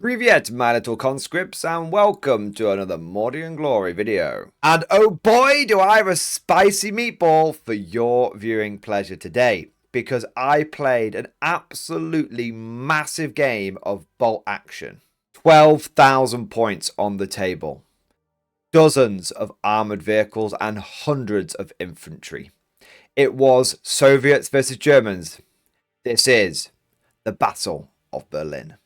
Privyet, my little conscripts, and welcome to another Mordian Glory video. And oh boy, do I have a spicy meatball for your viewing pleasure today, because I played an absolutely massive game of bolt action. 12,000 points on the table, dozens of armoured vehicles, and hundreds of infantry. It was Soviets versus Germans. This is the Battle of Berlin.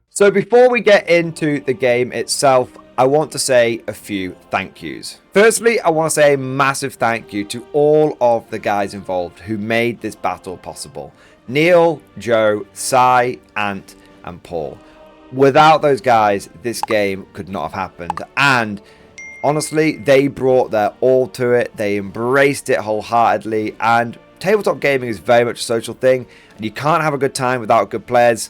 So before we get into the game itself, I want to say a few thank yous. Firstly, I want to say a massive thank you to all of the guys involved who made this battle possible. Neil, Joe, Sai, Ant, and Paul. Without those guys, this game could not have happened. And honestly, they brought their all to it. They embraced it wholeheartedly. And tabletop gaming is very much a social thing. And you can't have a good time without good players.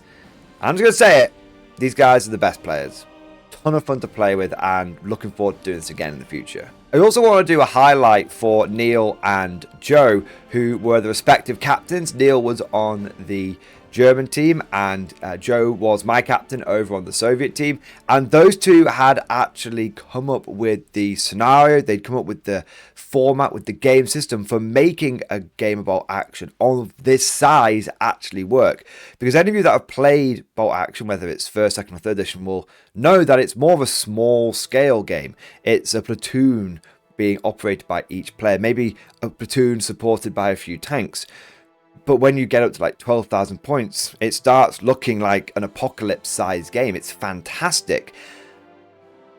I'm just going to say it. These guys are the best players. Ton of fun to play with and looking forward to doing this again in the future. I also want to do a highlight for Neil and Joe, who were the respective captains. Neil was on the German team and Joe was my captain over on the Soviet team, and those two had actually come up with the scenario. They'd come up with the format, with the game system for making a game about action of this size actually work, because any of you that have played bolt action, whether it's first, second or third edition, will know that it's more of a small scale game. It's a platoon being operated by each player, maybe a platoon supported by a few tanks. But when you get up to like 12,000 points, it starts looking like an apocalypse-sized game. It's fantastic.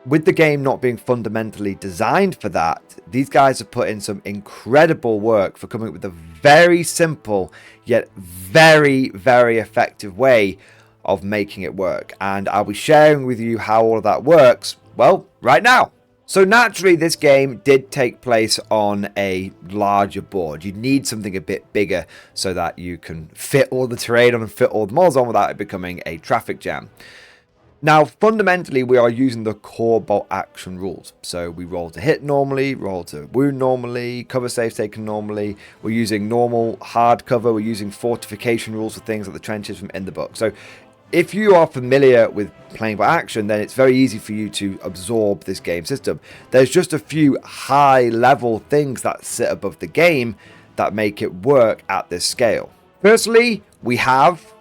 With the game not being fundamentally designed for that, these guys have put in some incredible work for coming up with a very simple, yet very, very effective way of making it work. And I'll be sharing with you how all of that works, well, right now. So naturally, this game did take place on a larger board. You need something a bit bigger so that you can fit all the terrain on and fit all the models on without it becoming a traffic jam. Now, fundamentally, we are using the core bolt action rules. So we roll to hit normally, roll to wound normally, cover safe taken normally. We're using normal hard cover. We're using fortification rules for things like the trenches from in the book. So if you are familiar with playing by action, then it's very easy for you to absorb this game system. There's just a few high-level things that sit above the game that make it work at this scale. Firstly, we have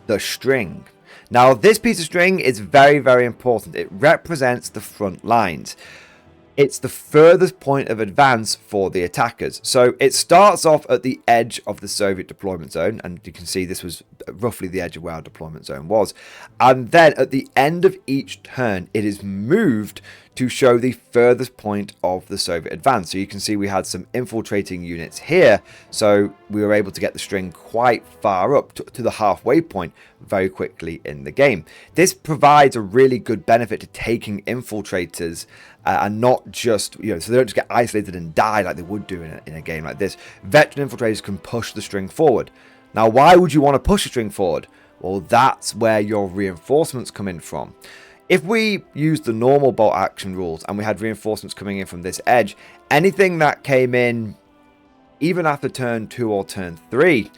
the string. Now, this piece of string is very, very important. It represents the front lines. It's the furthest point of advance for the attackers. So it starts off at the edge of the Soviet deployment zone, and you can see this was roughly the edge of where our deployment zone was. And then at the end of each turn, it is moved to show the furthest point of the Soviet advance. So you can see we had some infiltrating units here, so we were able to get the string quite far up to the halfway point very quickly in the game. This provides a really good benefit to taking infiltrators and not just, so they don't just get isolated and die like they would do in a game like this. Veteran infiltrators can push the string forward. Now, why would you want to push a string forward? Well, that's where your reinforcements come in from. If we used the normal bolt action rules and we had reinforcements coming in from this edge, anything that came in even after turn 2 or turn 3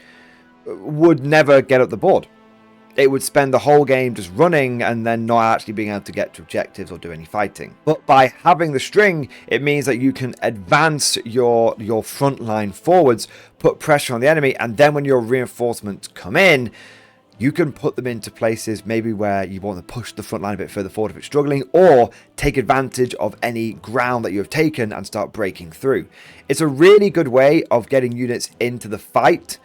would never get up the board. It would spend the whole game just running and then not actually being able to get to objectives or do any fighting. But by having the string, it means that you can advance your front line forwards, put pressure on the enemy, and then when your reinforcements come in, you can put them into places maybe where you want to push the front line a bit further forward if it's struggling, or take advantage of any ground that you have taken and start breaking through. It's a really good way of getting units into the fight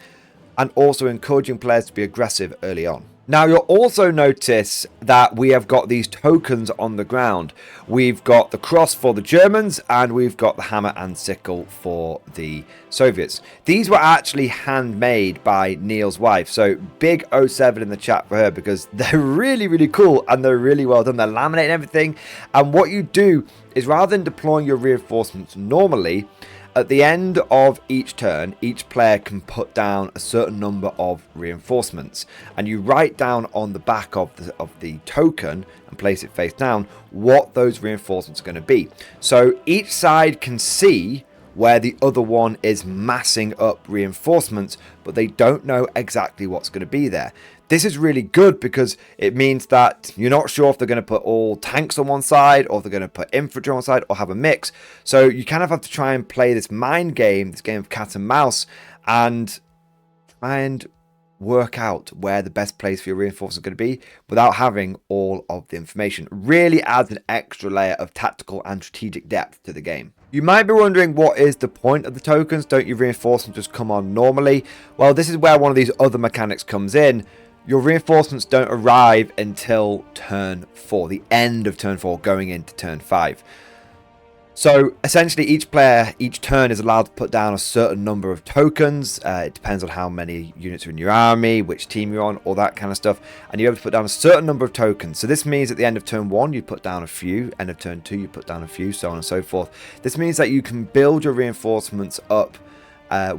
and also encouraging players to be aggressive early on. Now, you'll also notice that we have got these tokens on the ground. We've got the cross for the Germans and we've got the hammer and sickle for the Soviets. These were actually handmade by Neil's wife. So big 07 in the chat for her, because they're really, really cool and they're really well done. They're laminating everything. And what you do is, rather than deploying your reinforcements normally At the end of each turn, each player can put down a certain number of reinforcements, and you write down on the back of the token and place it face down what those reinforcements are going to be. So each side can see where the other one is massing up reinforcements, but they don't know exactly what's going to be there. This is really good because it means that you're not sure if they're going to put all tanks on one side or if they're going to put infantry on one side or have a mix. So you kind of have to try and play this mind game, this game of cat and mouse, and try and work out where the best place for your reinforcements are going to be without having all of the information. Really adds an extra layer of tactical and strategic depth to the game. You might be wondering, what is the point of the tokens? Don't your reinforcements just come on normally? Well, this is where one of these other mechanics comes in. Your reinforcements don't arrive until turn 4, the end of turn 4, going into turn 5. So essentially each player, each turn, is allowed to put down a certain number of tokens. It depends on how many units are in your army, which team you're on, all that kind of stuff. And you're able to put down a certain number of tokens. So this means at the end of turn 1, you put down a few. End of turn 2, you put down a few, so on and so forth. This means that you can build your reinforcements up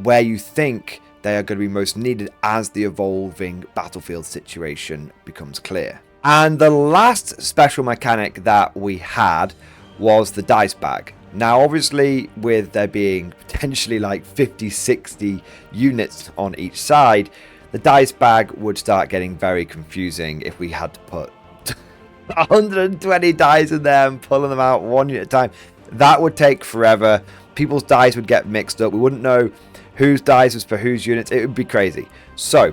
where you think they are going to be most needed as the evolving battlefield situation becomes clear. And the last special mechanic that we had was the dice bag. Now obviously, with there being potentially like 50-60 units on each side, the dice bag would start getting very confusing if we had to put 120 dice in there and pulling them out one unit at a time. That would take forever. People's dice would get mixed up. We wouldn't know whose dice was for whose units. It would be crazy. So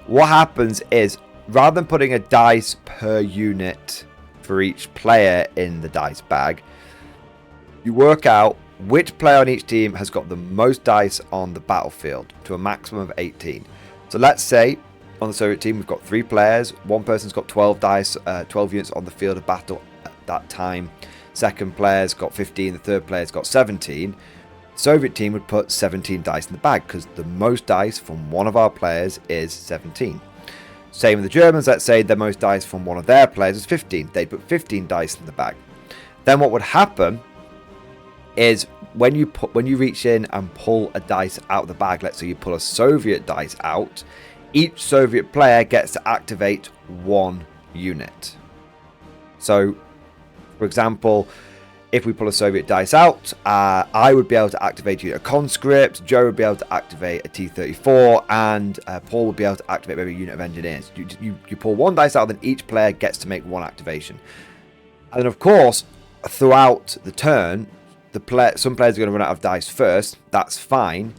what happens is, rather than putting a dice per unit for each player in the dice bag, you work out which player on each team has got the most dice on the battlefield to a maximum of 18. So let's say on the Soviet team we've got 3 players. One person's got 12 dice, 12 units on the field of battle at that time. Second player's got 15. The third player's got 17. The Soviet team would put 17 dice in the bag because the most dice from one of our players is 17. Same with the Germans. Let's say the most dice from one of their players is 15. They'd put 15 dice in the bag. Then what would happen is when you reach in and pull a dice out of the bag, let's say you pull a Soviet dice out, each Soviet player gets to activate 1 unit. So, for example, if we pull a Soviet dice out, I would be able to activate a conscript, Joe would be able to activate a T-34, and Paul would be able to activate maybe a unit of engineers. You pull 1 dice out, then each player gets to make 1 activation. And of course, throughout the turn, some players are going to run out of dice first. That's fine,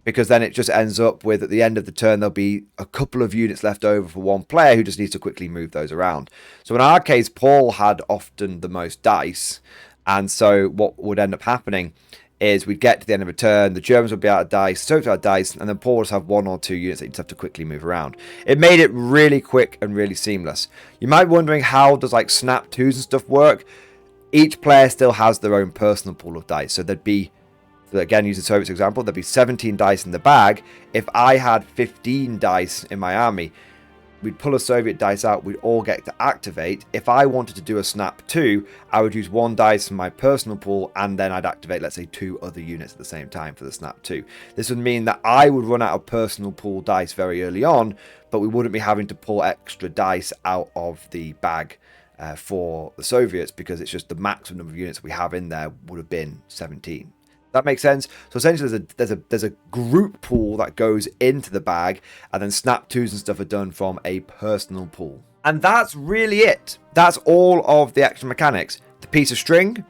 because then it just ends up with, at the end of the turn, there'll be a couple of units left over for one player who just needs to quickly move those around. So in our case, Paul had often the most dice. And so what would end up happening is we'd get to the end of a turn, the Germans would be out of dice, Soviets out of dice, and then Paul would have 1 or 2 units that you'd have to quickly move around. It made it really quick and really seamless. You might be wondering, how does like snap 2s and stuff work? Each player still has their own personal pool of dice. So there'd be, again, using Soviets example, there'd be 17 dice in the bag. If I had 15 dice in my army, we'd pull a Soviet dice out, we'd all get to activate. If I wanted to do a snap 2, I would use 1 dice from my personal pool, and then I'd activate, let's say, 2 other units at the same time for the snap 2. This would mean that I would run out of personal pool dice very early on, but we wouldn't be having to pull extra dice out of the bag for the Soviets, because it's just the maximum number of units we have in there would have been 17. That makes sense. So essentially there's a group pool that goes into the bag, and then snap 2s and stuff are done from a personal pool. And that's really it. That's all of the action mechanics. The piece of string,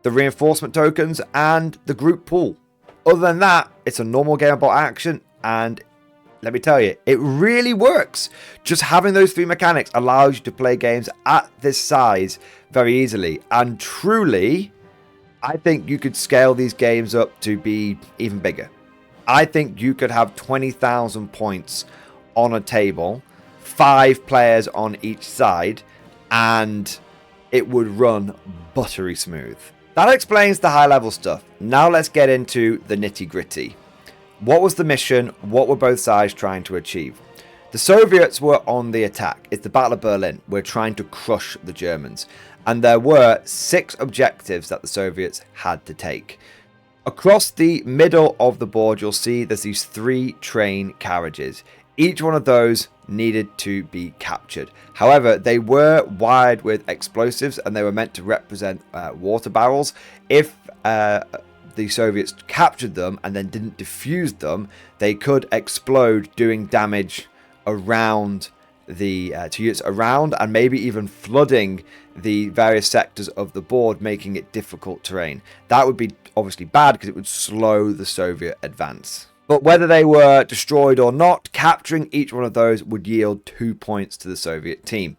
the reinforcement tokens, and the group pool. Other than that, it's a normal game about action, and let me tell you, it really works. Just having those 3 mechanics allows you to play games at this size very easily. And truly, I think you could scale these games up to be even bigger. I think you could have 20,000 points on a table, 5 players on each side, and it would run buttery smooth. That explains the high level stuff. Now let's get into the nitty gritty. What was the mission? What were both sides trying to achieve? The Soviets were on the attack. It's the Battle of Berlin. We're trying to crush the Germans. And there were 6 objectives that the Soviets had to take. Across the middle of the board, you'll see there's these 3 train carriages. Each one of those needed to be captured. However, they were wired with explosives and they were meant to represent water barrels. If the Soviets captured them and then didn't defuse them, they could explode, doing damage around the to units around, and maybe even flooding the various sectors of the board, making it difficult terrain. That would be obviously bad because it would slow the Soviet advance. But whether they were destroyed or not, capturing each one of those would yield 2 points to the Soviet team.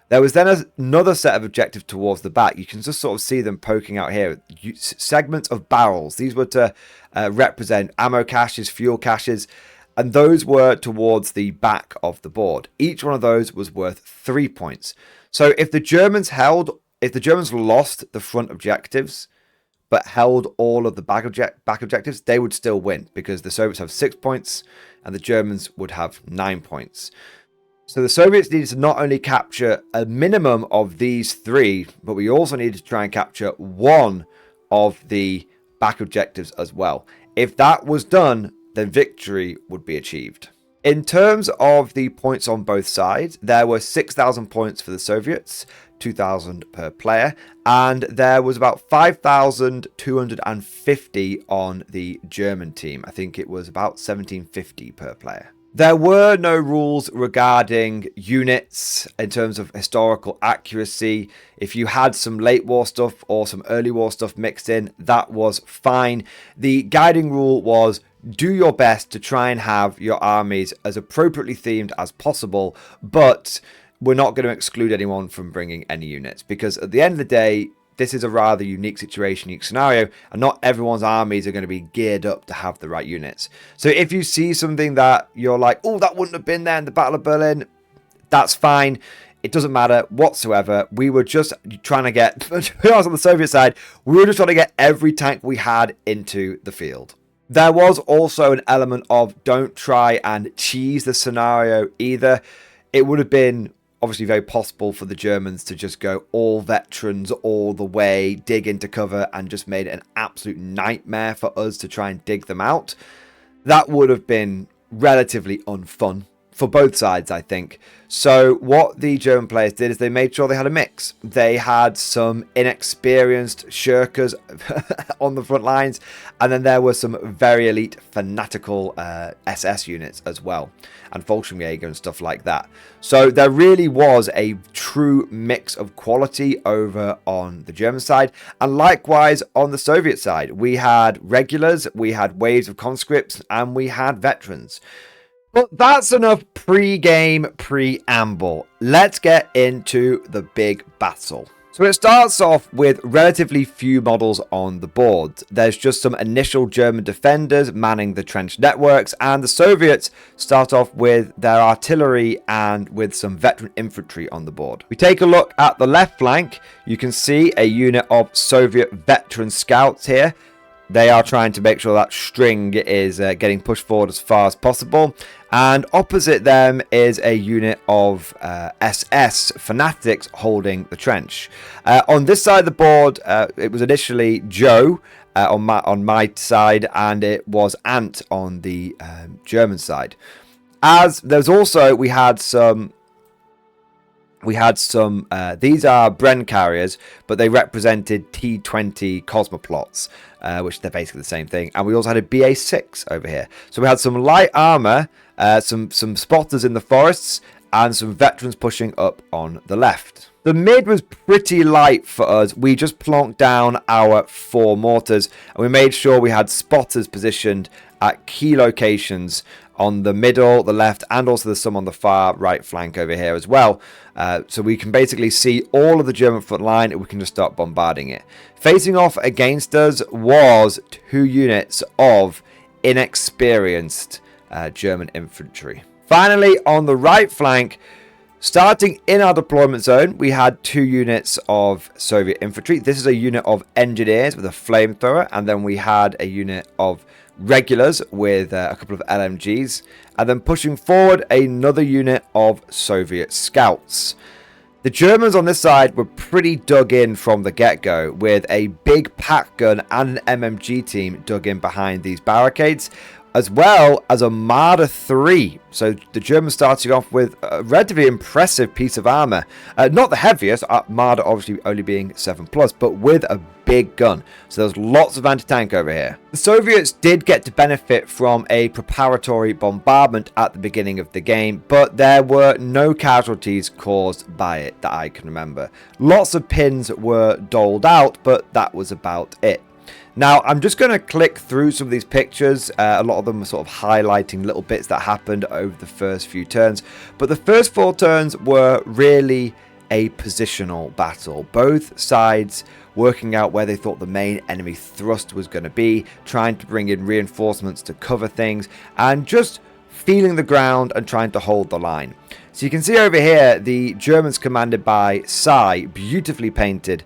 There was then another set of objectives towards the back. You can just sort of see them poking out here. Segments of barrels. These were to represent ammo caches, fuel caches, and those were towards the back of the board. Each one of those was worth 3 points. So if the Germans lost the front objectives, but held all of the back objectives, they would still win because the Soviets have 6 points and the Germans would have 9 points. So the Soviets needed to not only capture a minimum of these 3, but we also needed to try and capture one of the back objectives as well. If that was done, then victory would be achieved. In terms of the points on both sides, there were 6,000 points for the Soviets, 2,000 per player, and there was about 5,250 on the German team. I think it was about 1,750 per player. There were no rules regarding units in terms of historical accuracy. If you had some late war stuff or some early war stuff mixed in, that was fine. The guiding rule was do your best to try and have your armies as appropriately themed as possible, but we're not going to exclude anyone from bringing any units, because at the end of the day, this is a rather unique situation, unique scenario, and not everyone's armies are going to be geared up to have the right units. So if you see something that you're like, oh, that wouldn't have been there in the Battle of Berlin, that's fine. It doesn't matter whatsoever. We were just trying to get, when I was on the Soviet side, we were just trying to get every tank we had into the field. There was also an element of don't try and cheese the scenario either. It would have been obviously very possible for the Germans to just go all veterans all the way, dig into cover, and just made it an absolute nightmare for us to try and dig them out. That would have been relatively unfun for both sides, I think. So what the German players did is they made sure they had a mix. They had some inexperienced shirkers on the front lines, and then there were some very elite fanatical SS units as well, and Fallschirmjäger and stuff like that. So there really was a true mix of quality over on the German side, and likewise on the Soviet side. We had regulars, we had waves of conscripts, and we had veterans. But that's enough pre-game preamble. Let's get into the big battle. So it starts off with relatively few models on the board. There's just some initial German defenders manning the trench networks, and the Soviets start off with their artillery and with some veteran infantry on the board. We take a look at the left flank. You can see a unit of Soviet veteran scouts here. They are trying to make sure that string is getting pushed forward as far as possible. And opposite them is a unit of SS fanatics holding the trench. On this side of the board, it was initially Joe on my side, and it was Ant on the German side. As there's also, we had some, these are Bren carriers, but they represented T-20 Cosmoplots, which they're basically the same thing. And we also had a BA-6 over here. So we had some light armor, some spotters in the forests, and some veterans pushing up on the left. The mid was pretty light for us. We just plonked down our 4 mortars, and we made sure we had spotters positioned at key locations on the middle, the left, and also there's some on the far right flank over here as well. So we can basically see all of the German front line and we can just start bombarding it. Facing off against us was 2 units of inexperienced German infantry. Finally, on the right flank, starting in our deployment zone, we had 2 units of Soviet infantry. This is a unit of engineers with a flamethrower, and then we had a unit of regulars with a couple of LMGs, and then pushing forward another unit of Soviet scouts. The Germans on this side were pretty dug in from the get-go, with a big pack gun and an MMG team dug in behind these barricades, as well as a Marder 3. So the Germans starting off with a relatively impressive piece of armor. Not the heaviest, Marder obviously only being 7+, but with a big gun. So there's lots of anti-tank over here. The Soviets did get to benefit from a preparatory bombardment at the beginning of the game, but there were no casualties caused by it that I can remember. Lots of pins were doled out, but that was about it. Now, I'm just going to click through some of these pictures. A lot of them are sort of highlighting little bits that happened over the first few turns. But the first 4 turns were really a positional battle. Both sides working out where they thought the main enemy thrust was going to be, trying to bring in reinforcements to cover things, and just feeling the ground and trying to hold the line. So you can see over here, the Germans commanded by Sai, beautifully painted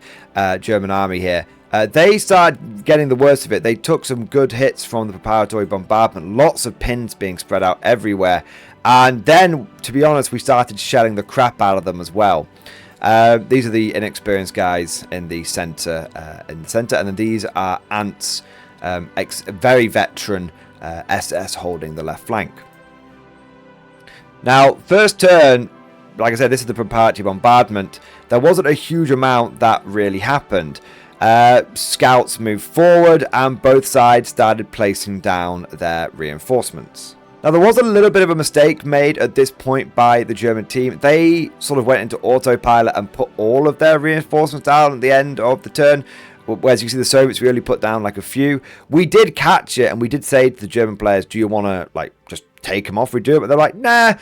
German army here. They started getting the worst of it. They took some good hits from the preparatory bombardment. Lots of pins being spread out everywhere. And then, to be honest, we started shelling the crap out of them as well. These are the inexperienced guys in the center. And then these are Ants, very veteran SS holding the left flank. Now, first turn, like I said, this is the preparatory bombardment. There wasn't a huge amount that really happened. Scouts moved forward and both sides started placing down their reinforcements. Now, there was a little bit of a mistake made at this point by the German team. They sort of went into autopilot and put all of their reinforcements down at the end of the turn. Whereas you can see the Soviets really put down like a few. We did catch it and we did say to the German players, do you want to like just take them off? We do it, but they're like, nah.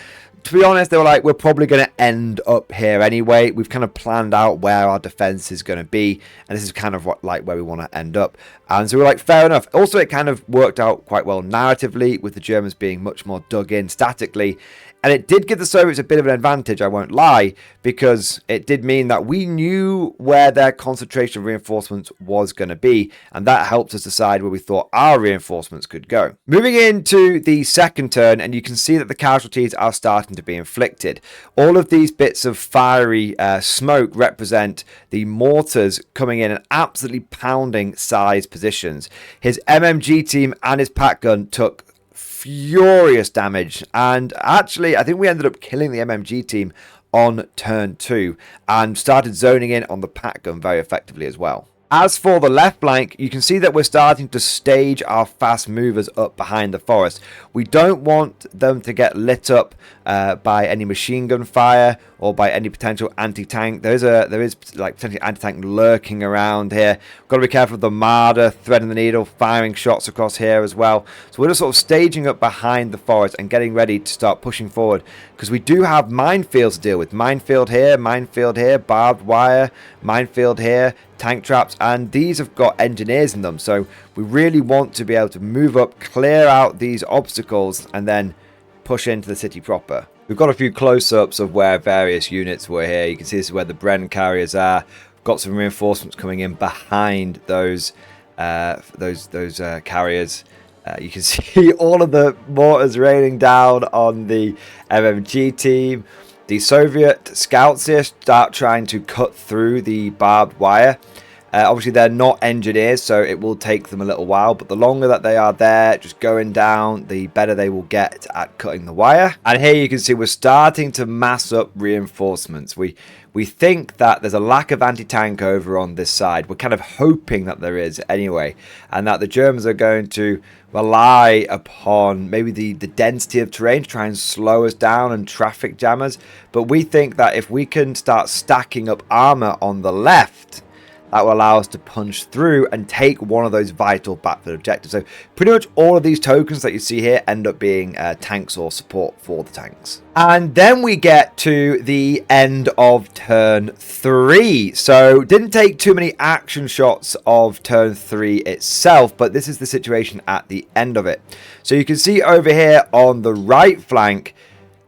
To be honest, they were like, we're probably going to end up here anyway. We've kind of planned out where our defense is going to be, and this is kind of what, like, where we want to end up. And so we're like, fair enough. Also, it kind of worked out quite well narratively, with the Germans being much more dug in statically. And it did give the Soviets a bit of an advantage, I won't lie, because it did mean that we knew where their concentration of reinforcements was going to be, and that helped us decide where we thought our reinforcements could go. Moving into the second turn, and you can see that the casualties are starting to be inflicted. All of these bits of fiery smoke represent the mortars coming in and absolutely pounding Sai's positions. His MMG team and his pack gun took furious damage, and actually I think we ended up killing the MMG team on turn 2 and started zoning in on the pack gun very effectively as well. As for the left flank, you can see that we're starting to stage our fast movers up behind the forest. We don't want them to get lit up by any machine gun fire or by any potential anti-tank. There is like potentially anti-tank lurking around here. We've got to be careful of the Marder threading the needle, firing shots across here as well. So we're just sort of staging up behind the forest and getting ready to start pushing forward, because we do have minefields to deal with. Minefield here, barbed wire, minefield here, tank traps, and these have got engineers in them. So we really want to be able to move up, clear out these obstacles, and then push into the city proper. We've got a few close-ups of where various units were here. You can see this is where the Bren carriers are. We've got some reinforcements coming in behind those carriers. You can see all of the mortars raining down on the MMG team. The Soviet scouts here start trying to cut through the barbed wire. Obviously, they're not engineers, so it will take them a little while. But the longer that they are there, just going down, the better they will get at cutting the wire. And here you can see we're starting to mass up reinforcements. We think that there's a lack of anti-tank over on this side. We're kind of hoping that there is anyway. And that the Germans are going to rely upon maybe the density of terrain to try and slow us down and traffic jammers. But we think that if we can start stacking up armor on the left, that will allow us to punch through and take one of those vital battlefield objectives. So pretty much all of these tokens that you see here end up being tanks or support for the tanks. And then we get to the end of turn 3. So didn't take too many action shots of turn 3 itself, but this is the situation at the end of it. So you can see over here on the right flank,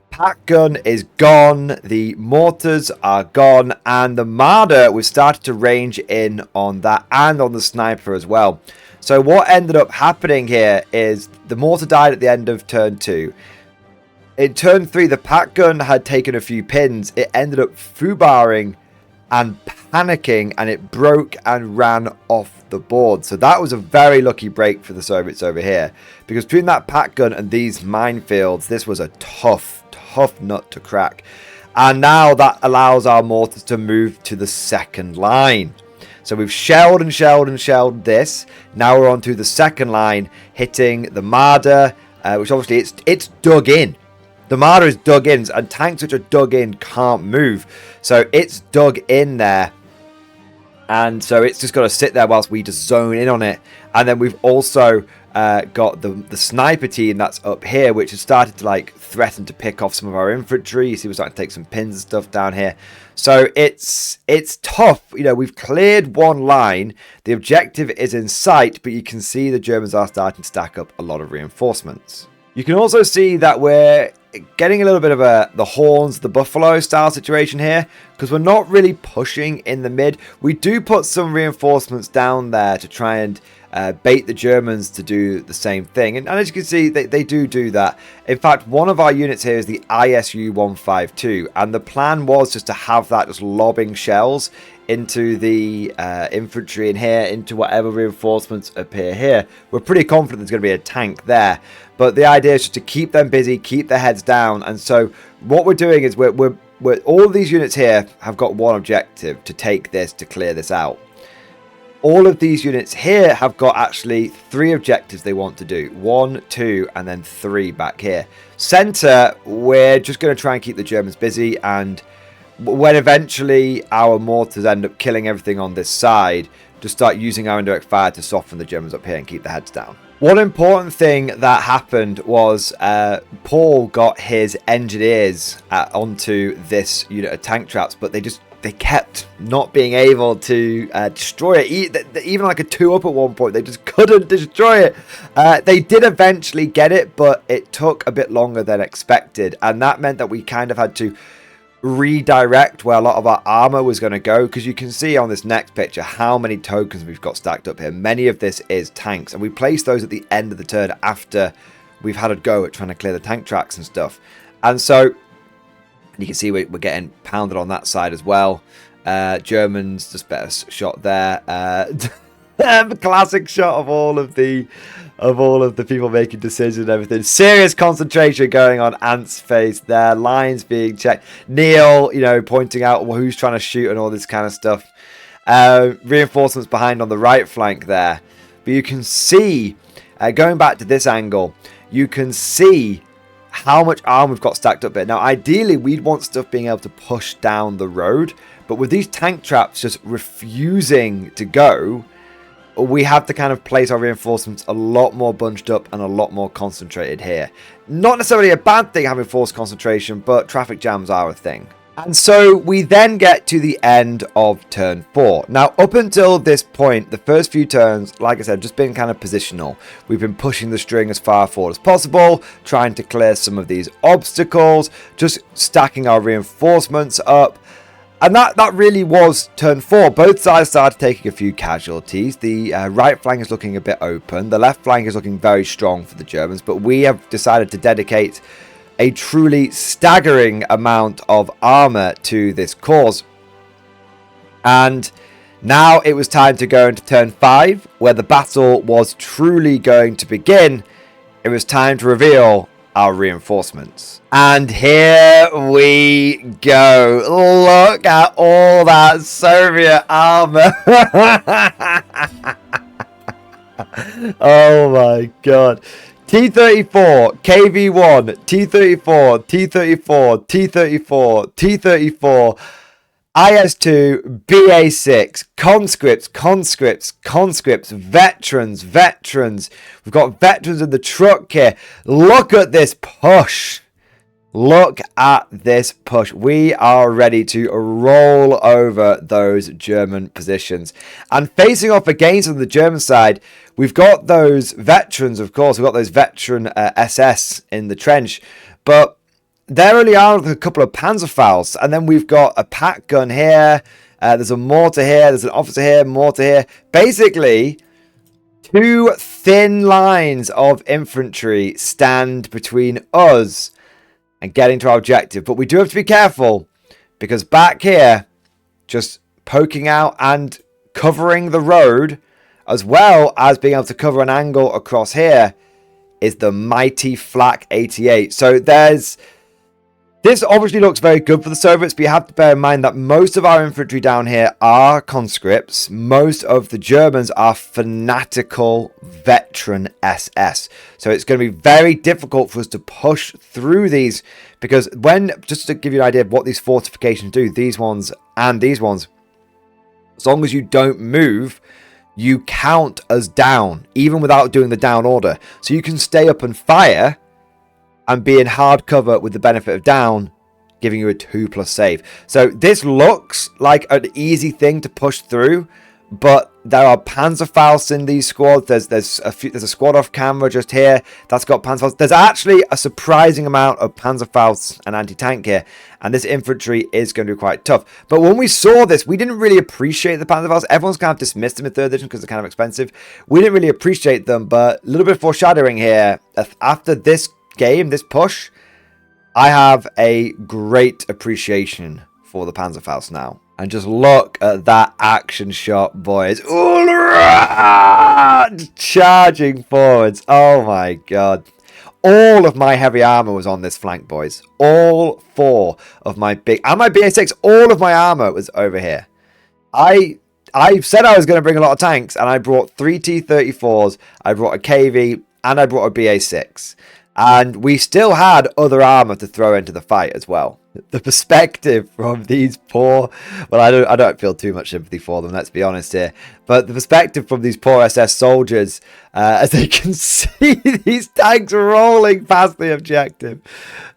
pack gun is gone, the mortars are gone, and the Marder, we've started to range in on that and on the sniper as well. So what ended up happening here is the mortar died at the end of turn 2. In turn 3, the pack gun had taken a few pins. It ended up foobarring and panicking, and it broke and ran off the board. So that was a very lucky break for the Soviets over here, because between that pack gun and these minefields, this was a tough nut to crack. And now that allows our mortars to move to the second line. So we've shelled and shelled and shelled this. Now we're on to the second line, hitting the Marder, which obviously it's dug in. The Marder is dug in, and tanks which are dug in can't move. So it's dug in there. And so it's just got to sit there whilst we just zone in on it. And then we've also got the sniper team that's up here, which has started to like threaten to pick off some of our infantry. You see we're starting to take some pins and stuff down here. So it's tough. You know, we've cleared one line. The objective is in sight, but you can see the Germans are starting to stack up a lot of reinforcements. You can also see that we're getting a little bit of the horns, the buffalo style situation here, because we're not really pushing in the mid. We do put some reinforcements down there to try and bait the Germans to do the same thing. And as you can see, they do that. In fact, one of our units here is the ISU 152, and the plan was just to have that just lobbing shells into the infantry in here, into whatever reinforcements appear here. We're pretty confident there's going to be a tank there, but the idea is just to keep them busy, keep their heads down. And so what we're doing is we're all of these units here have got one objective: to take this, to clear this out. All of these units here have got actually 3 objectives they want to do. 1, 2, and then 3 back here. Center, we're just going to try and keep the Germans busy, and when eventually our mortars end up killing everything on this side, just start using our indirect fire to soften the Germans up here and keep their heads down. One important thing that happened was Paul got his engineers onto this unit of tank traps, but they kept not being able to destroy it. Even like a 2-up at one point, they just couldn't destroy it. They did eventually get it, but it took a bit longer than expected, and that meant that we kind of had to redirect where a lot of our armor was going to go, because you can see on this next picture how many tokens we've got stacked up here. Many of this is tanks, and we place those at the end of the turn after we've had a go at trying to clear the tank tracks and stuff. And so you can see we're getting pounded on that side as well. Germans just better shot there. Classic shot of all of the people making decisions and everything. Serious concentration going on Ant's face there. Lines being checked. Neil, you know, pointing out who's trying to shoot and all this kind of stuff. Reinforcements behind on the right flank there. But you can see, going back to this angle, you can see how much armor we've got stacked up here. Now, ideally, we'd want stuff being able to push down the road. But with these tank traps just refusing to go, we have to kind of place our reinforcements a lot more bunched up and a lot more concentrated here. Not necessarily a bad thing having forced concentration, but traffic jams are a thing. And so we then get to the end of turn 4. Now, up until this point, the first few turns, like I said, just been kind of positional. We've been pushing the string as far forward as possible, trying to clear some of these obstacles, just stacking our reinforcements up. And that really was turn 4. Both sides started taking a few casualties. The right flank is looking a bit open. The left flank is looking very strong for the Germans. But we have decided to dedicate a truly staggering amount of armor to this cause. And now it was time to go into turn 5, where the battle was truly going to begin. It was time to reveal our reinforcements. And here we go. Look at all that Soviet armor. Oh my god. T-34, KV-1, T-34, T-34, T-34, T-34, IS-2, BA-6, conscripts, veterans. We've got veterans in the truck here. Look at this push. Look at this push. We are ready to roll over those German positions. And facing off against on the German side, we've got those veterans, of course. We've got those veteran SS in the trench. But they're only armed with a couple of Panzerfaust. And then we've got a pack gun here. There's a mortar here. There's an officer here, mortar here. Basically, 2 thin lines of infantry stand between us and getting to our objective. But we do have to be careful, because back here, just poking out and covering the road, as well as being able to cover an angle across here, is the mighty Flak 88. So this obviously looks very good for the Soviets, but you have to bear in mind that most of our infantry down here are conscripts. Most of the Germans are fanatical veteran SS. So it's going to be very difficult for us to push through these, because just to give you an idea of what these fortifications do, these ones and these ones, as long as you don't move, you count as down, even without doing the down order. So you can stay up and fire and be in hard cover with the benefit of down, giving you a 2+ save. So this looks like an easy thing to push through, but there are Panzerfaust in these squads. There's a squad off camera just here that's got Panzerfaust. There's actually a surprising amount of Panzerfausts and anti-tank here, and this infantry is going to be quite tough. But when we saw this, we didn't really appreciate the Panzerfausts. Everyone's kind of dismissed them in 3rd edition because they're kind of expensive. We didn't really appreciate them, but a little bit of foreshadowing here. After this game, this push, I have a great appreciation for the Panzerfaust now. And just look at that action shot, boys. Charging forwards. Oh my god. All of my heavy armor was on this flank, boys. All 4 of my and my BA6, all of my armor was over here. I said I was going to bring a lot of tanks, and I brought 3 T-34s, I brought a KV, and I brought a BA6. And we still had other armor to throw into the fight as well. The perspective from these poor... Well, I don't feel too much sympathy for them, let's be honest here. But the perspective from these poor SS soldiers, as they can see these tanks rolling past the objective.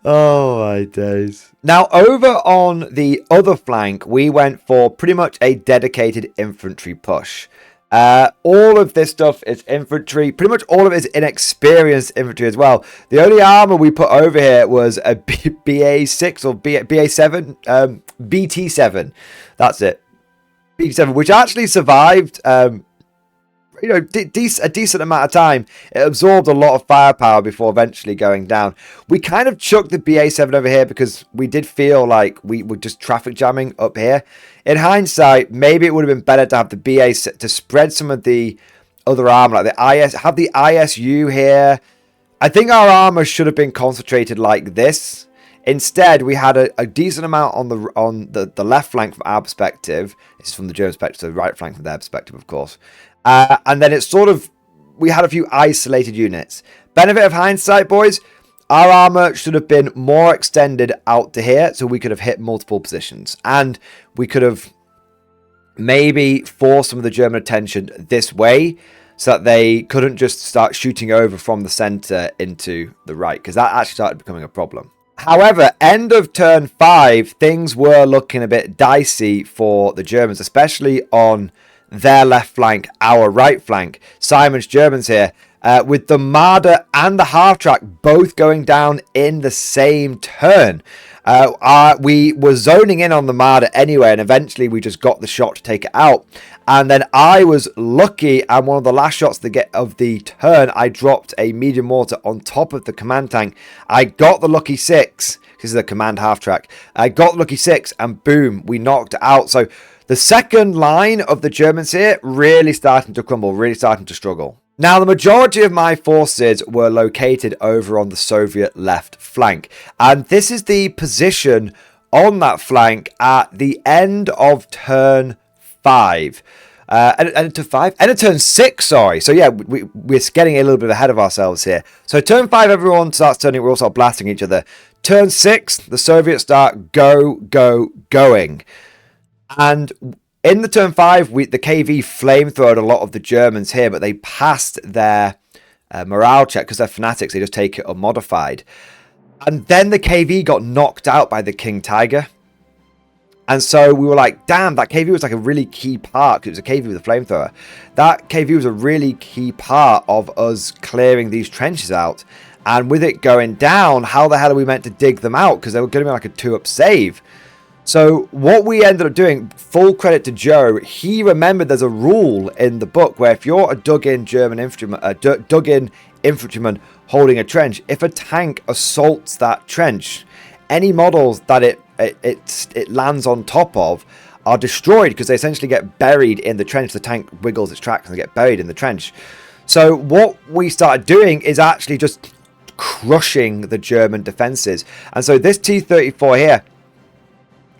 Oh, my days. Now, over on the other flank, we went for pretty much a dedicated infantry push. All of this stuff is infantry. Pretty much all of it is inexperienced infantry as well. The only armor we put over here was a BA6 or BA7, BT7. That's it. BT7, which actually survived, a decent amount of time. It absorbed a lot of firepower before eventually going down. We kind of chucked the BA7 over here because we did feel like we were just traffic jamming up here. In hindsight, maybe it would have been better to have the BA to spread some of the other armor, like the have the ISU here. I think our armor should have been concentrated like this. Instead, we had a decent amount on the left flank from our perspective. This is from the German perspective, so the right flank from their perspective, of course. And then it's sort of, we had a few isolated units. Benefit of hindsight, boys, our armor should have been more extended out to here, so we could have hit multiple positions. And we could have maybe forced some of the German attention this way, so that they couldn't just start shooting over from the center into the right, because that actually started becoming a problem. However, end of turn 5, things were looking a bit dicey for the Germans, especially on their left flank, our right flank. Simon's Germans here, with the Marder and the half-track both going down in the same turn. We were zoning in on the Marder anyway, and eventually we just got the shot to take it out. And then I was lucky, and one of the last shots of the turn, I dropped a medium mortar on top of the command tank. I got the lucky 6. This is the command half-track. I got the lucky 6, and boom, we knocked it out. So the second line of the Germans here really starting to crumble, really starting to struggle. Now, the majority of my forces were located over on the Soviet left flank. And this is the position on that flank at the end of turn 5. End of turn 6, sorry. So yeah, we're getting a little bit ahead of ourselves here. So turn 5, everyone starts turning, we're all sort of blasting each other. Turn 6, the Soviets start going. And in the turn 5, the KV flamethrowed a lot of the Germans here, but they passed their morale check because they're fanatics. They just take it unmodified. And then the KV got knocked out by the King Tiger. And so we were like, damn, that KV was like a really key part. It was a KV with a flamethrower. That KV was a really key part of us clearing these trenches out. And with it going down, how the hell are we meant to dig them out? Because they were going to be like a 2-up save. So what we ended up doing, full credit to Joe, he remembered there's a rule in the book where if you're a dug-in German infantryman, dug-in infantryman holding a trench, if a tank assaults that trench, any models that it lands on top of are destroyed because they essentially get buried in the trench. The tank wiggles its tracks and they get buried in the trench. So what we started doing is actually just crushing the German defenses. And so this T-34 here,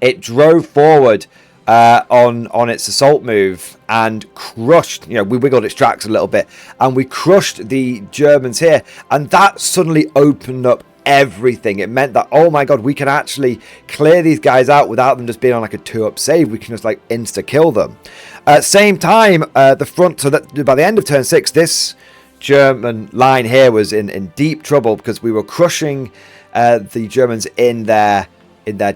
it drove forward on its assault move and crushed, we wiggled its tracks a little bit and we crushed the Germans here, and that suddenly opened up everything. It meant that, oh my god, we can actually clear these guys out without them just being on like a 2-up save. We can just like insta kill them. Same time, the front, so that by the end of turn 6, this German line here was in deep trouble because we were crushing the Germans in their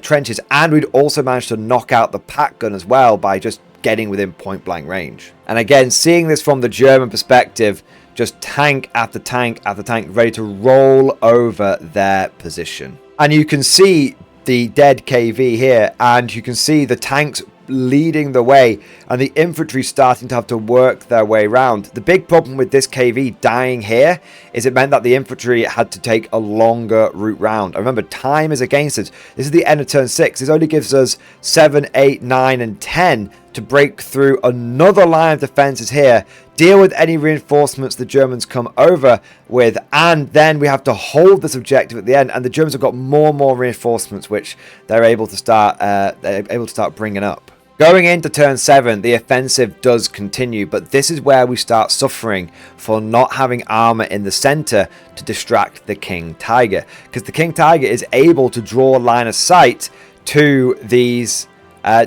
trenches, and we'd also managed to knock out the pack gun as well by just getting within point blank range. And again, seeing this from the German perspective, just tank after tank after tank ready to roll over their position. And you can see the dead KV here, and you can see the tanks leading the way and the infantry starting to have to work their way around. The big problem with this KV dying here is it meant that the infantry had to take a longer route round. And remember, time is against us. This is the end of turn 6. This only gives us 7, 8, 9 and 10 to break through another line of defenses here, deal with any reinforcements the Germans come over with, and then we have to hold this objective at the end. And the Germans have got more and more reinforcements which they're able to start bringing up. Going into turn 7, the offensive does continue, but this is where we start suffering for not having armor in the center to distract the King Tiger, because the King Tiger is able to draw a line of sight to these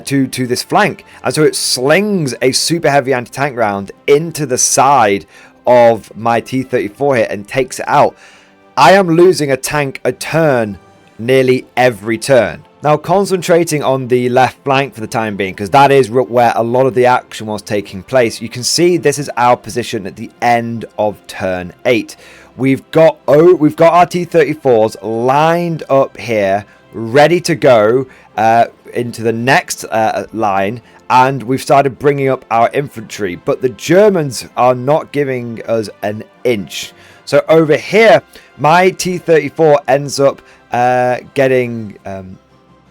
to this flank, and so it slings a super heavy anti-tank round into the side of my T-34 here and takes it out. I am losing a tank a turn nearly every turn. Now, concentrating on the left flank for the time being, because that is where a lot of the action was taking place, you can see this is our position at the end of turn 8. We've got our T-34s lined up here, ready to go into the next line, and we've started bringing up our infantry, but the Germans are not giving us an inch. So over here, my T-34 ends up getting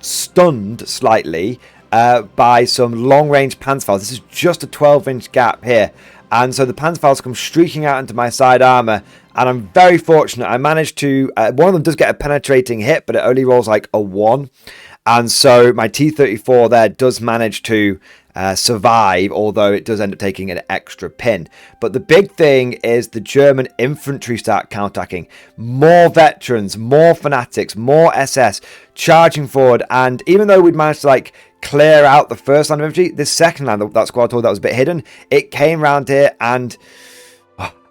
stunned slightly by some long-range Panzerfaust. This is just a 12-inch gap here, and so the Panzerfaust come streaking out into my side armor, and I'm very fortunate. I managed to one of them does get a penetrating hit, but it only rolls like a 1, and so my T-34 there does manage to survive, although it does end up taking an extra pin. But the big thing is the German infantry start counterattacking. More veterans, more fanatics, more SS charging forward, and even though we'd managed to like clear out the first line of infantry, this second line, that squad told that was a bit hidden, it came round here, and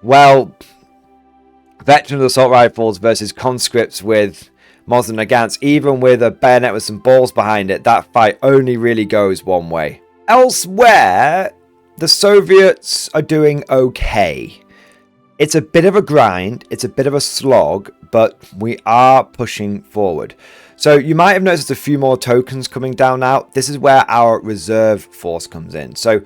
well, veteran assault rifles versus conscripts with Mosin Nagants, even with a bayonet with some balls behind it, that fight only really goes one way. Elsewhere, the Soviets are doing okay. It's a bit of a grind, it's a bit of a slog, but we are pushing forward. So you might have noticed a few more tokens coming down now. This is where our reserve force comes in. So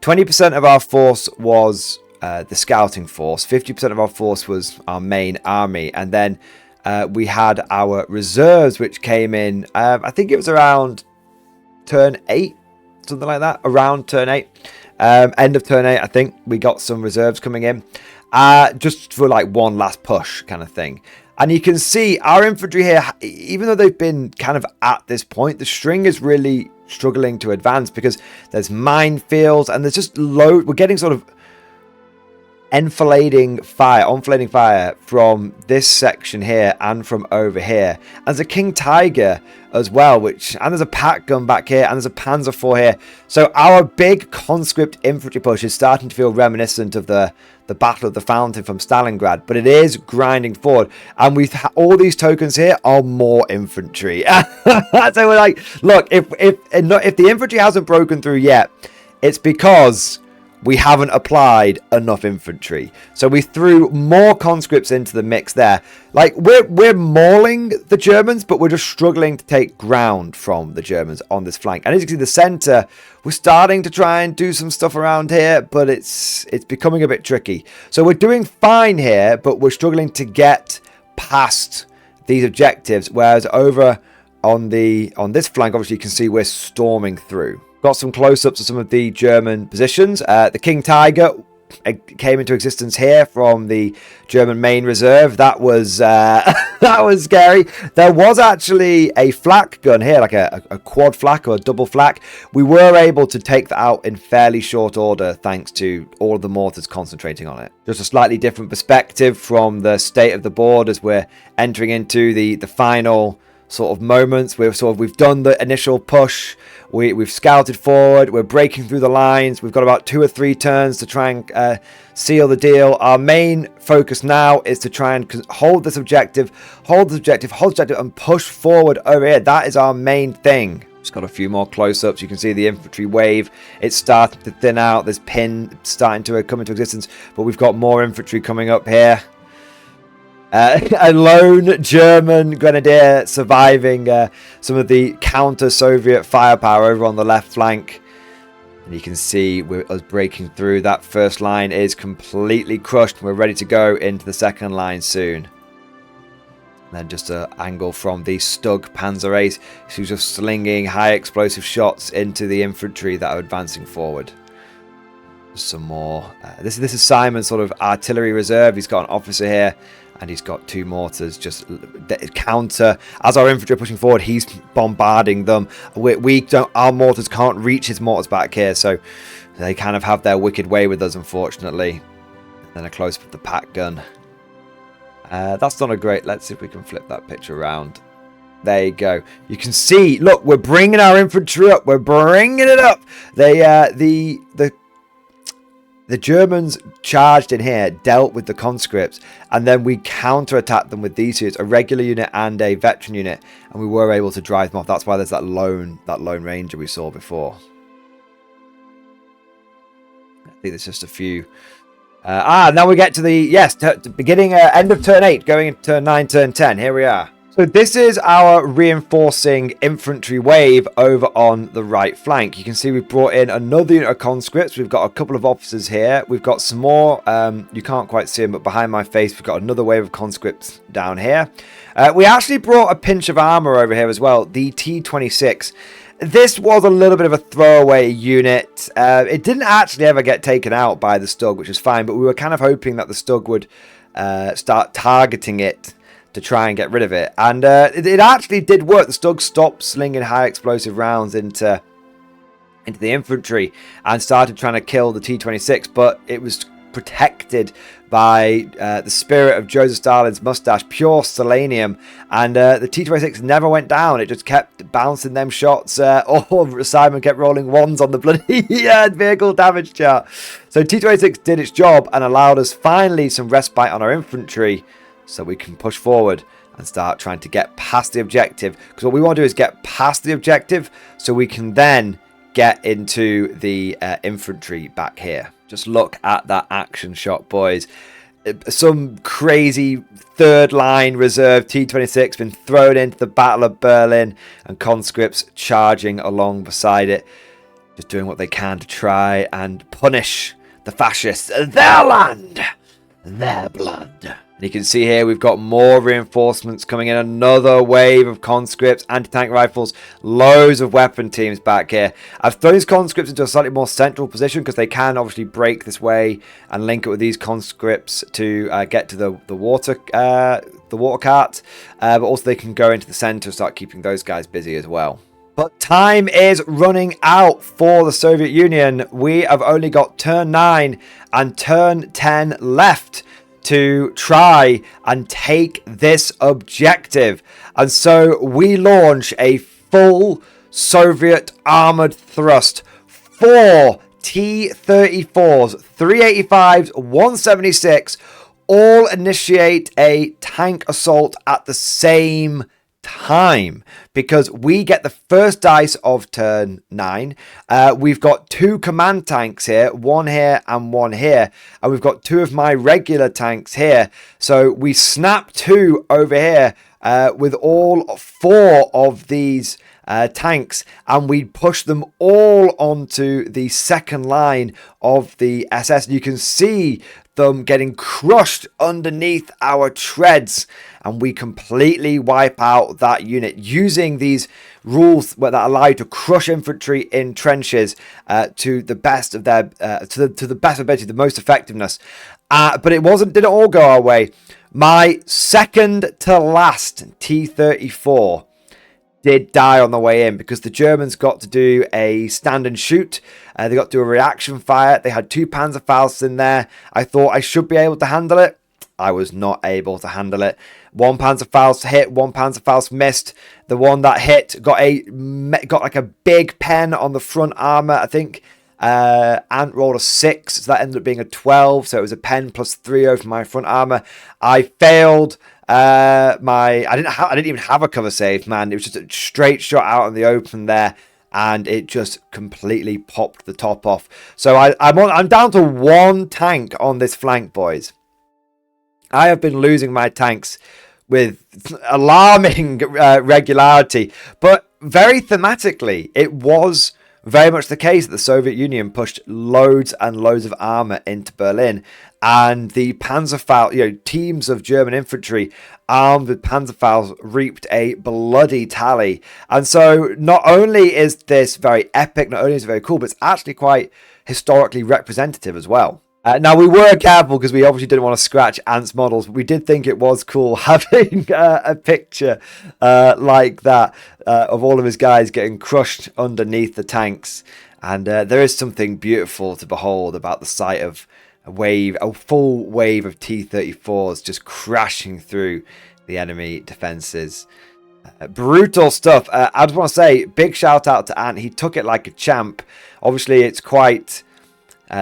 20% of our force was the scouting force, 50% of our force was our main army, and then we had our reserves, which came in, I think it was around turn 8, something like that, around turn 8. End of turn 8, I think we got some reserves coming in, just for like one last push kind of thing. And you can see our infantry here, even though they've been kind of at this point, the string is really struggling to advance because there's minefields and there's just we're getting sort of enfilading fire from this section here and from over here. And there's a King Tiger as well, and there's a pack gun back here, and there's a Panzer IV here. So our big conscript infantry push is starting to feel reminiscent of the Battle of the Fountain from Stalingrad, but it is grinding forward, and all these tokens here are more infantry. So we're like, look, if the infantry hasn't broken through yet, it's because we haven't applied enough infantry. So we threw more conscripts into the mix there. Like, we're mauling the Germans, but we're just struggling to take ground from the Germans on this flank. And as you can see, the centre, we're starting to try and do some stuff around here, but it's becoming a bit tricky. So we're doing fine here, but we're struggling to get past these objectives, whereas over on this flank, obviously you can see we're storming through. Got some close-ups of some of the German positions. The King Tiger came into existence here from the German main reserve. That was that was scary. There was actually a flak gun here, like a quad flak or a double flak. We were able to take that out in fairly short order thanks to all of the mortars concentrating on it. Just a slightly different perspective from the state of the board as we're entering into the final sort of moments. We've done the initial push. We've scouted forward. We're breaking through the lines. We've got about 2 or 3 turns to try and seal the deal. Our main focus now is to try and hold this objective, and push forward over here. That is our main thing. Just got a few more close-ups. You can see the infantry wave. It's starting to thin out. This pin starting to come into existence, but we've got more infantry coming up here. A lone German grenadier surviving some of the counter-Soviet firepower over on the left flank. And you can see we're us breaking through. That first line is completely crushed. We're ready to go into the second line soon. And then just an angle from the Stug Panzer Ace, who's just slinging high explosive shots into the infantry that are advancing forward. Some more. This is Simon's sort of artillery reserve. He's got an officer here. And he's got 2 mortars just counter. As our infantry are pushing forward, he's bombarding them. Our mortars can't reach his mortars back here, so they kind of have their wicked way with us, unfortunately. And then a close-up of the pack gun. That's not a great... Let's see if we can flip that picture around. There you go. You can see, look, we're bringing our infantry up. We're bringing it up. The Germans charged in here, dealt with the conscripts, and then we counter-attacked them with these units, a regular unit and a veteran unit, and we were able to drive them off. That's why there's that lone ranger we saw before. I think there's just a few. Now we get to the, beginning, end of turn 8, going into turn 9, turn 10. Here we are. So this is our reinforcing infantry wave over on the right flank. You can see we've brought in another unit of conscripts. We've got a couple of officers here. We've got some more. You can't quite see them, but behind my face, we've got another wave of conscripts down here. We actually brought a pinch of armor over here as well, the T-26. This was a little bit of a throwaway unit. It didn't actually ever get taken out by the Stug, which is fine, but we were kind of hoping that the Stug would start targeting it to try and get rid of it. And it actually did work. The Stug stopped slinging high explosive rounds into the infantry and started trying to kill the T-26, but it was protected by the spirit of Joseph Stalin's mustache, pure selenium, and the T-26 never went down. It just kept bouncing them shots. Simon kept rolling 1s on the bloody vehicle damage chart. So T-26 did its job and allowed us finally some respite on our infantry, so we can push forward and start trying to get past the objective. Because what we want to do is get past the objective so we can then get into the infantry back here. Just look at that action shot, boys. Some crazy third line reserve T-26 been thrown into the Battle of Berlin and conscripts charging along beside it. Just doing what they can to try and punish the fascists. Their land, their blood. And you can see here we've got more reinforcements coming in. Another wave of conscripts, anti-tank rifles, loads of weapon teams back here. I've thrown these conscripts into a slightly more central position because they can obviously break this way and link it with these conscripts to get to the water cart. But also they can go into the centre and start keeping those guys busy as well. But time is running out for the Soviet Union. We have only got turn 9 and turn 10 left to try and take this objective. And so we launch a full Soviet armoured thrust. 4 T-34s, 385s, 176, all initiate a tank assault at the same time, because we get the first dice of turn 9. We've got 2 command tanks here, one here and one here, and we've got 2 of my regular tanks here. So we snap 2 over here with all 4 of these tanks, and we push them all onto the second line of the SS. You can see them getting crushed underneath our treads, and we completely wipe out that unit using these rules that allow you to crush infantry in trenches to the best of their to the best ability, the most effectiveness. But it didn't all go our way. My second to last T-34 did die on the way in, because the Germans got to do a stand and shoot. They got to do a reaction fire. They had 2 Panzerfausts in there. I thought I should be able to handle it. I was not able to handle it. 1 Panzerfaust hit, 1 Panzerfaust missed. The one that hit got like a big pen on the front armor, I think. Ant rolled a 6, so that ended up being a 12. So it was a pen plus 3 over my front armor. I failed. I didn't even have a cover save, man. It was just a straight shot out in the open there, and it just completely popped the top off. So I'm down to 1 tank on this flank, boys. I have been losing my tanks with alarming regularity, but very thematically, it was very much the case that the Soviet Union pushed loads and loads of armor into Berlin, and the Panzerfaust, teams of German infantry armed with Panzerfaust reaped a bloody tally. And so not only is this very epic, not only is it very cool, but it's actually quite historically representative as well. Now, we were careful because we obviously didn't want to scratch Ant's models, but we did think it was cool having a picture like that of all of his guys getting crushed underneath the tanks. And there is something beautiful to behold about the sight of a full wave of T-34s just crashing through the enemy defenses. Brutal stuff. I just want to say, big shout out to Ant. He took it like a champ. Obviously, it's quite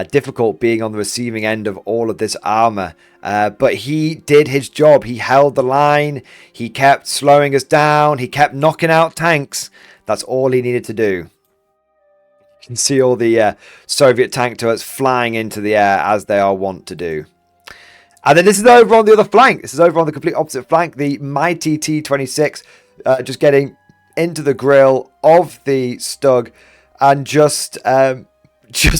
difficult being on the receiving end of all of this armor, but he did his job. He held the line, he kept slowing us down, he kept knocking out tanks. That's all he needed to do. You can see all the Soviet tank turrets flying into the air, as they are wont to do. And then this is over on the other flank. This is over on the complete opposite flank. The mighty T-26 just getting into the grill of the Stug and just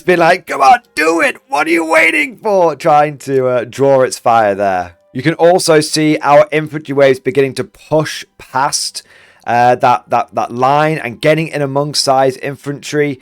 been like, come on, do it. What are you waiting for? Trying to draw its fire there. You can also see our infantry waves beginning to push past that line and getting in amongst size infantry.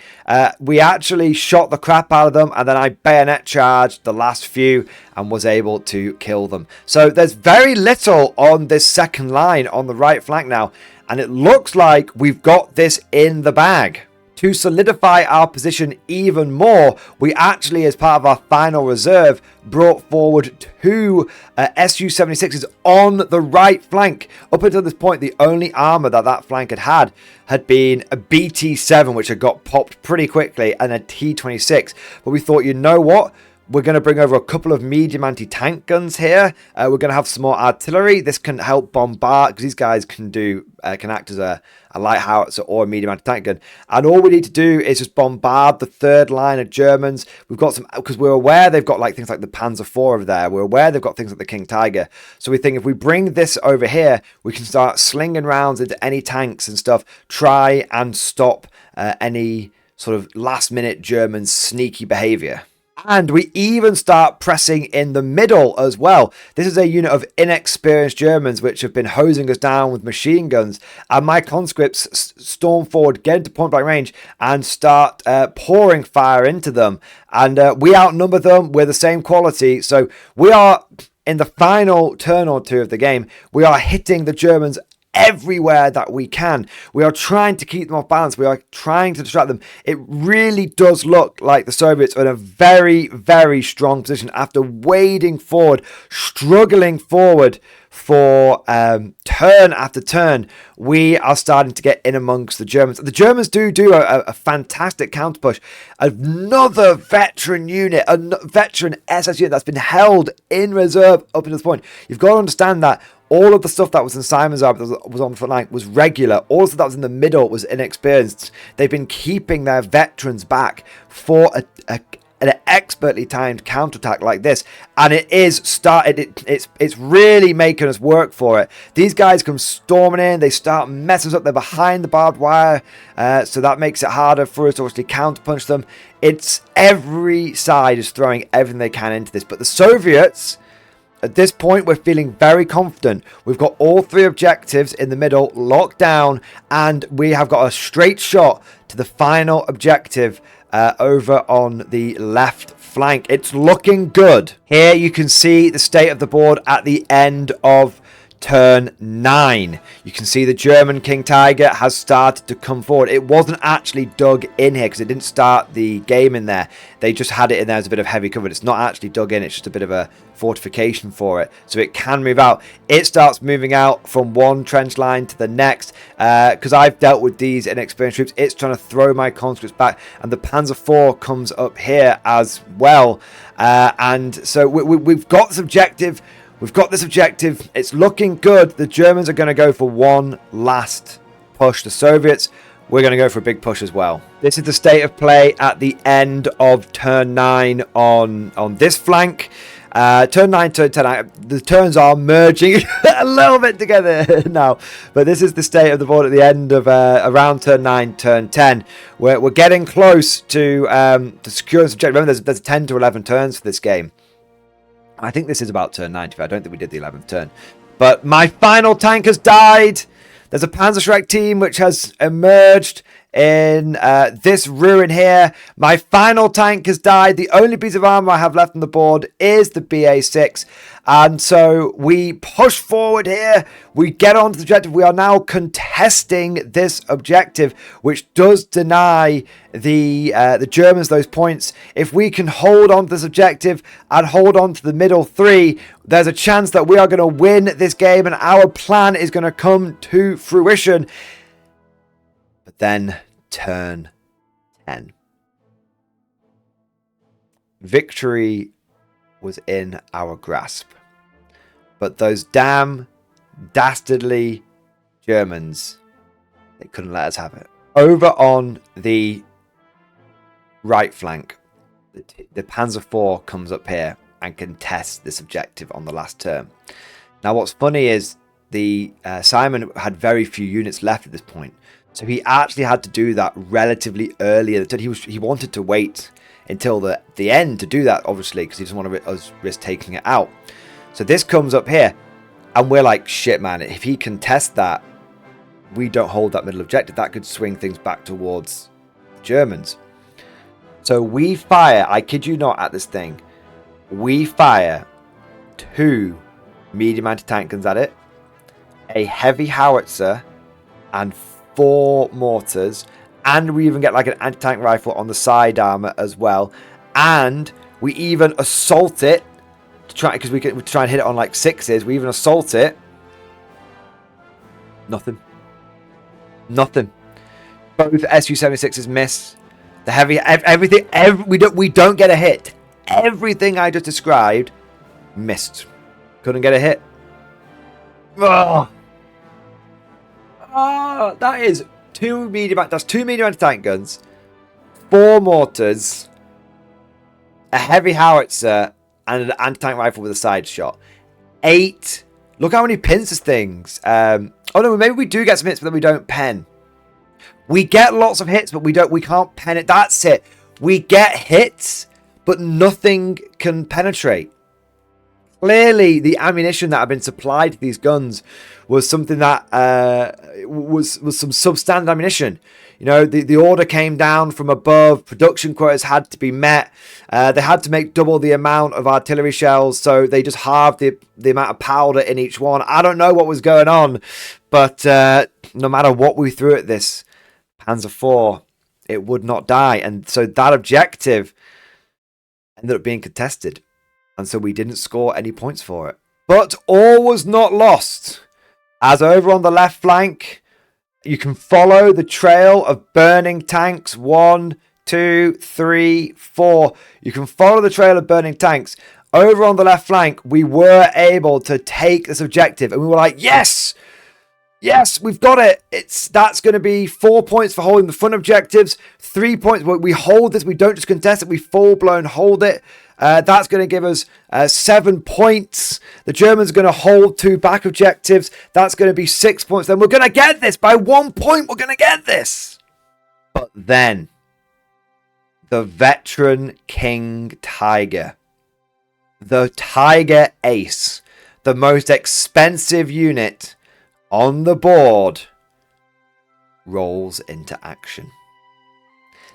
We actually shot the crap out of them, and then I bayonet charged the last few and was able to kill them. So there's very little on this second line on the right flank now, and it looks like we've got this in the bag. To solidify our position even more, we actually, as part of our final reserve, brought forward 2 Su-76s on the right flank. Up until this point, the only armor that flank had been a BT-7, which had got popped pretty quickly, and a T-26. But we thought, you know what? We're going to bring over a couple of medium anti-tank guns here. We're going to have some more artillery. This can help bombard, because these guys can act as a light howitzer or a medium anti-tank gun. And all we need to do is just bombard the third line of Germans. We've got some, because we're aware they've got things like the Panzer IV over there. We're aware they've got things like the King Tiger. So we think if we bring this over here, we can start slinging rounds into any tanks and stuff. Try and stop any sort of last-minute German sneaky behavior. And we even start pressing in the middle as well. This is a unit of inexperienced Germans which have been hosing us down with machine guns. And my conscripts storm forward, get into point blank range, and start pouring fire into them. And we outnumber them. We're the same quality. So we are, in the final turn or two of the game, we are hitting the Germans everywhere that we can. We are trying to keep them off balance. We are trying to distract them. It really does look like the Soviets are in a very, very strong position after wading forward, struggling forward for turn after turn, we are starting to get in amongst the Germans. The Germans do a fantastic counter push. Another veteran unit, a veteran SS unit that's been held in reserve up to this point. You've got to understand that all of the stuff that was in Simon's army that was on the front line was regular. All the stuff that was in the middle was inexperienced. They've been keeping their veterans back for an expertly timed counterattack like this, and it's really making us work for it. These guys come storming in, they start messing us up, they're behind the barbed wire, so that makes it harder for us to actually counterpunch them. It's every side is throwing everything they can into this, but the Soviets, at this point, we're feeling very confident. We've got all three objectives in the middle locked down, and we have got a straight shot to the final objective over on the left flank. It's looking good. Here you can see the state of the board at the end of turn 9. You can see the German King Tiger has started to come forward. It wasn't actually dug in here because it didn't start the game in there. They just had it in there as a bit of heavy cover. It's not actually dug in. It's just a bit of a fortification for it. So it can move out. It starts moving out from one trench line to the next. Because I've dealt with these inexperienced troops, it's trying to throw my conscripts back. And the Panzer IV comes up here as well. And so we've got this objective. We've got this objective. It's looking good. The Germans are going to go for one last push. The Soviets, we're going to go for a big push as well. This is the state of play at the end of turn 9 on this flank. Turn 9, turn 10, the turns are merging a little bit together now. But this is the state of the board at the end of around turn 9, turn 10. We're getting close to secure this objective. Remember, there's 10 to 11 turns for this game. I think this is about turn 90. I don't think we did the 11th turn. But my final tank has died. There's a Panzerschreck team which has emerged in this ruin here. My final tank has died. The only piece of armor I have left on the board is the BA6. And so we push forward here. We get onto the objective. We are now contesting this objective, which does deny the Germans those points. If we can hold on to this objective and hold on to the middle 3, there's a chance that we are going to win this game and our plan is going to come to fruition. But then turn 10. Victory was in our grasp. But those damn dastardly Germans, they couldn't let us have it. Over on the right flank, the Panzer IV comes up here and contests this objective on the last turn. Now what's funny is the Simon had very few units left at this point. So he actually had to do that relatively early. He wanted to wait until the end to do that, obviously, because he doesn't want to risk taking it out. So this comes up here, and we're like, shit, man, if he contests that, we don't hold that middle objective. That could swing things back towards the Germans. So we fire, I kid you not, at this thing. We fire 2 medium anti-tank guns at it, a heavy howitzer, and 4 mortars, and we even get like an anti-tank rifle on the side armor as well, and we even assault it to try, because we try and hit it on like 6s. We even assault it. Nothing. Both Su-76s miss. The heavy, everything, we don't get a hit. Everything I just described missed. Couldn't get a hit. Ugh. That is 2 medium. That's 2 medium anti-tank guns, 4 mortars, a heavy howitzer, and an anti-tank rifle with a side shot. 8. Look how many pins this thing's. Oh no, maybe we do get some hits, but then we don't pen. We get lots of hits, but we can't pen it. That's it. We get hits, but nothing can penetrate. Clearly, the ammunition that had been supplied to these guns was something that was some substandard ammunition. You know, the order came down from above. Production quotas had to be met. They had to make double the amount of artillery shells, so they just halved the amount of powder in each one. I don't know what was going on, but no matter what we threw at this Panzer IV, it would not die. And so that objective ended up being contested. And so we didn't score any points for it. But all was not lost, as over on the left flank, you can follow the trail of burning tanks. 1, 2, 3, 4. You can follow the trail of burning tanks. Over on the left flank, we were able to take this objective, and we were like, yes! Yes, we've got it. That's going to be 4 points for holding the front objectives, 3 points. We hold this. We don't just contest it. We full-blown hold it. That's going to give us 7 points. The Germans are going to hold 2 back objectives. That's going to be 6 points. Then we're going to get this. By 1 point, we're going to get this. But then, the veteran King Tiger, the Tiger Ace, the most expensive unit on the board, rolls into action.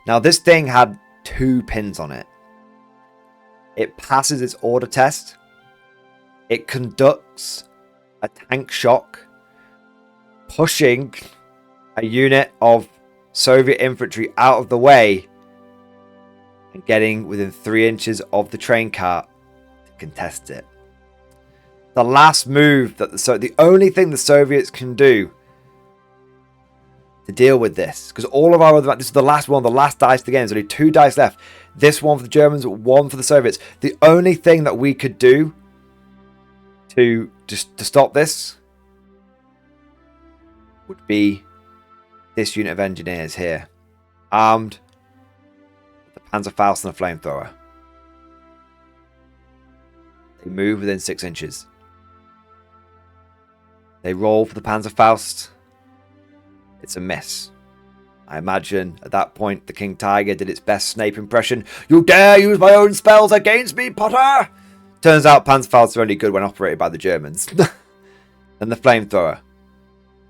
Now, this thing had 2 pins on it. It passes its order test. It conducts a tank shock, pushing a unit of Soviet infantry out of the way and getting within 3 inches of the train cart to contest it. The last move that the only thing the Soviets can do to deal with this, because all of our other, this is the last one, the last dice of the game. There's only 2 dice left. This one for the Germans, 1 for the Soviets. The only thing that we could do to stop this would be this unit of engineers here, armed with the Panzerfaust and a flamethrower. They move within 6 inches. They roll for the Panzerfaust. It's a miss. I imagine at that point the King Tiger did its best Snape impression. You dare use my own spells against me, Potter? Turns out Panzerfausts are only good when operated by the Germans. And the flamethrower.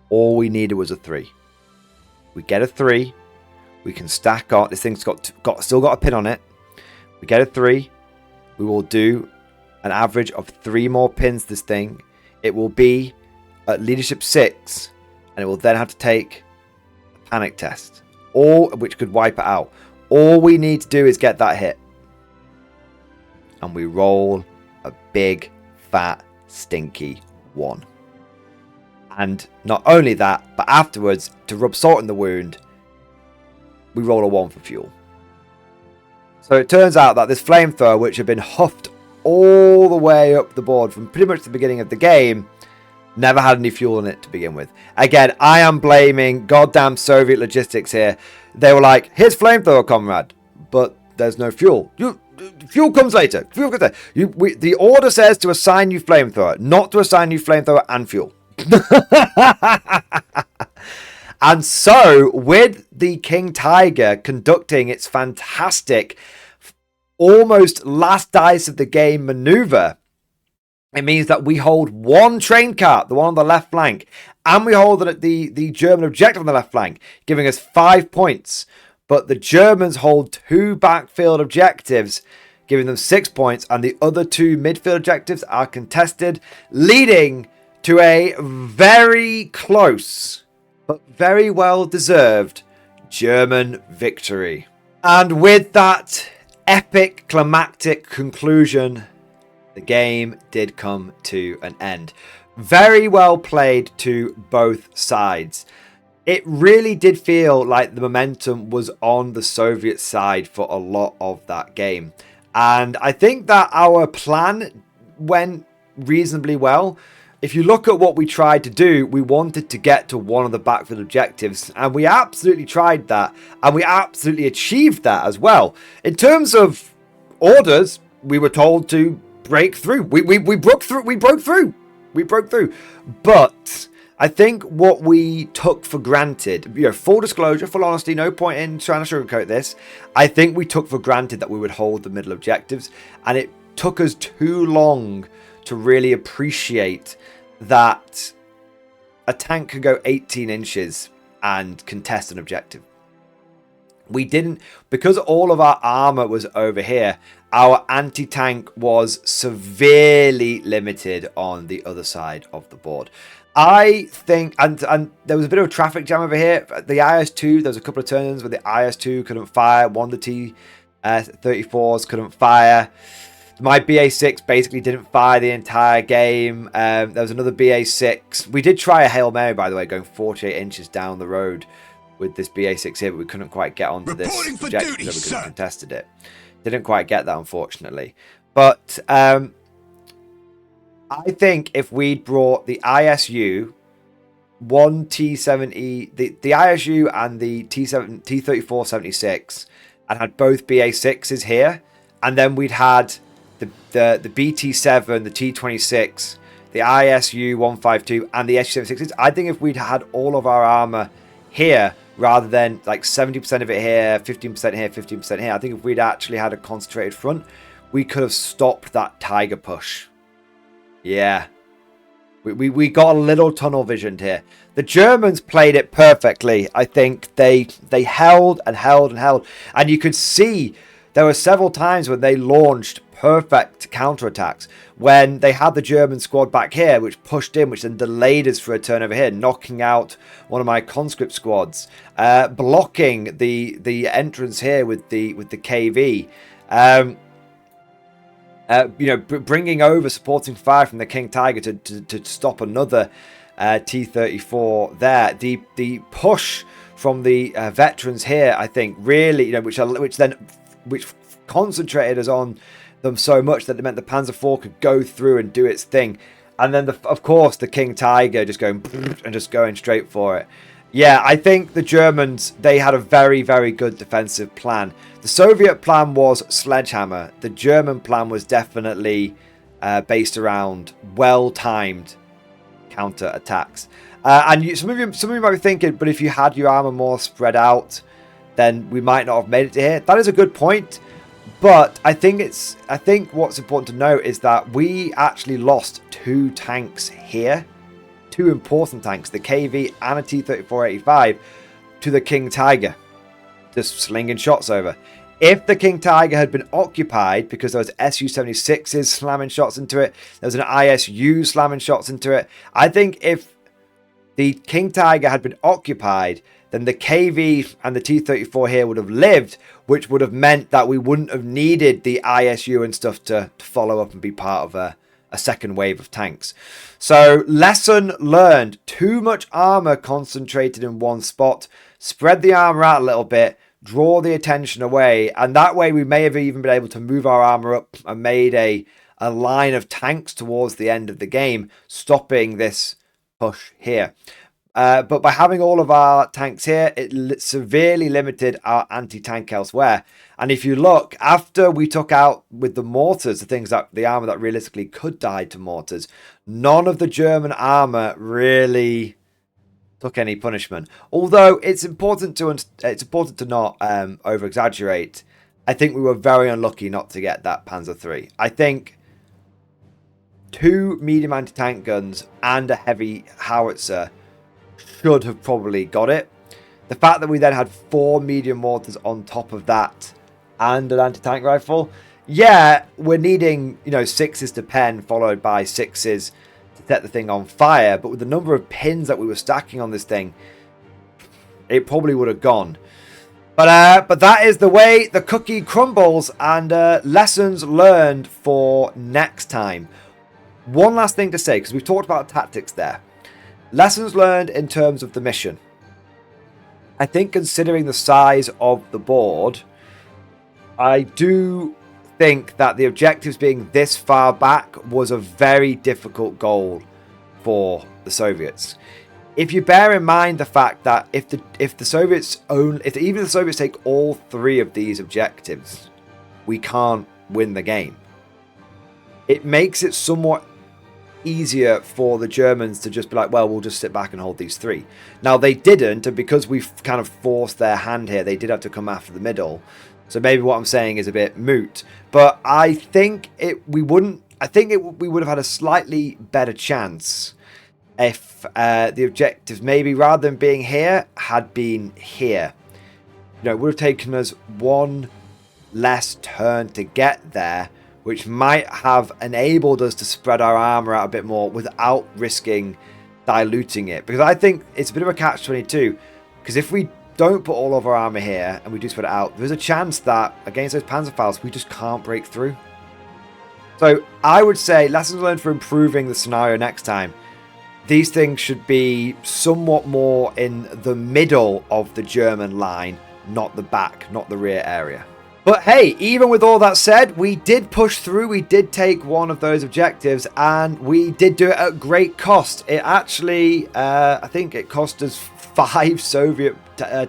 All we needed was a 3. We get a 3. We can stack on. This thing's still got a pin on it. We get a 3. We will do an average of 3 more pins this thing. It will be at leadership 6, and it will then have to take a panic test, which could wipe it out. All we need to do is get that hit, and we roll a big, fat, stinky 1. And not only that, but afterwards, to rub salt in the wound, we roll a 1 for fuel. So it turns out that this flamethrower, which had been huffed all the way up the board from pretty much the beginning of the game, never had any fuel in it to begin with. Again, I am blaming goddamn Soviet logistics here. They were like, here's flamethrower, comrade, but there's no fuel. Fuel comes later. Fuel comes later. The order says to assign you flamethrower, not to assign you flamethrower and fuel. And so, with the King Tiger conducting its fantastic, almost last dice of the game maneuver, it means that we hold 1 train cart, the one on the left flank, and we hold the German objective on the left flank, giving us 5 points. But the Germans hold 2 backfield objectives, giving them 6 points, and the other 2 midfield objectives are contested, leading to a very close, but very well deserved German victory. And with that epic climactic conclusion, the game did come to an end. Very well played to both sides. It really did feel like the momentum was on the Soviet side for a lot of that game. And I think that our plan went reasonably well. If you look at what we tried to do, we wanted to get to one of the backfield objectives, and we absolutely tried that, and we absolutely achieved that as well. In terms of orders, we were told to break through. We broke through. But I think what we took for granted, full disclosure, full honesty, no point in trying to sugarcoat this. I think we took for granted that we would hold the middle objectives, and it took us too long to really appreciate that a tank could go 18 inches and contest an objective. We didn't, because all of our armor was over here, our anti-tank was severely limited on the other side of the board. I think, and there was a bit of a traffic jam over here. The IS-2, there was a couple of turns where the IS-2 couldn't fire. One of the T-34s couldn't fire. My BA6 basically didn't fire the entire game. There was another BA6. We did try a Hail Mary, by the way, going 48 inches down the road with this BA6 here, but we couldn't quite get onto this objective because we couldn't contested it. Didn't quite get that, unfortunately. But I think if we'd brought the ISU, one T70, the ISU and the T3476, and had both BA6s here, and then we'd had the BT7, the T26, the ISU 152, and the SU76s. I think if we'd had all of our armor here, rather than like 70% of it here, 15% here, 15% here, I think if we'd actually had a concentrated front, we could have stopped that Tiger push. Yeah. We got a little tunnel visioned here. The Germans played it perfectly. I think they held and held and held. And you could see there were several times when they launched perfect counterattacks. When they had the German squad back here, which pushed in, which then delayed us for a turn over here, knocking out one of my conscript squads, blocking the entrance here with the KV. Bringing over supporting fire from the King Tiger to stop another T-34 there. The push from the veterans here, I think, really, which concentrated us on them so much that it meant the Panzer IV could go through and do its thing. And then, of course, the King Tiger just going and just going straight for it. Yeah, I think the Germans, they had a very, very good defensive plan. The Soviet plan was sledgehammer. The German plan was definitely based around well-timed counter-attacks. And some of you might be thinking, but if you had your armor more spread out, then we might not have made it to here. That is a good point. But I think what's important to note is that we actually lost 2 tanks here. 2 important tanks, the KV and a T-34-85, to the King Tiger, just slinging shots over. If the King Tiger had been occupied, because there was Su-76s slamming shots into it, there was an ISU slamming shots into it, I think if the King Tiger had been occupied, then the KV and the T-34 here would have lived, which would have meant that we wouldn't have needed the ISU and stuff to follow up and be part of a second wave of tanks. So, lesson learned. Too much armor concentrated in one spot. Spread the armor out a little bit. Draw the attention away. And that way we may have even been able to move our armor up and made a line of tanks towards the end of the game, stopping this push here. But by having all of our tanks here, it severely limited our anti-tank elsewhere. And if you look, after we took out with the mortars, the armor that realistically could die to mortars, none of the German armor really took any punishment. Although it's important to not over-exaggerate. I think we were very unlucky not to get that Panzer III. I think 2 medium anti-tank guns and a heavy howitzer should have probably got it. The fact that we then had 4 medium mortars on top of that and an anti-tank rifle, yeah, we're needing 6s to pen followed by 6s to set the thing on fire, but with the number of pins that we were stacking on this thing, it probably would have gone. But that is the way the cookie crumbles, and lessons learned for next time. One last thing to say, because we've talked about tactics there. Lessons learned in terms of the mission. I think considering the size of the board, I do think that the objectives being this far back was a very difficult goal for the Soviets. If you bear in mind the fact that if even the Soviets take all 3 of these objectives, we can't win the game. It makes it somewhat easier for the Germans to just be like, well, we'll just sit back and hold these 3. Now they didn't, and because we've kind of forced their hand here, they did have to come after the middle. So maybe what I'm saying is a bit moot. But I think we would have had a slightly better chance if the objectives, maybe rather than being here, had been here. It would have taken us 1 less turn to get there, which might have enabled us to spread our armor out a bit more without risking diluting it. Because I think it's a bit of a catch-22. Because if we don't put all of our armor here and we do spread it out, there's a chance that against those Panzerfaust we just can't break through. So I would say lessons learned for improving the scenario next time. These things should be somewhat more in the middle of the German line, not the back, not the rear area. But hey, even with all that said, we did push through. We did take one of those objectives, and we did do it at great cost. It actually, I think it cost us 5 Soviet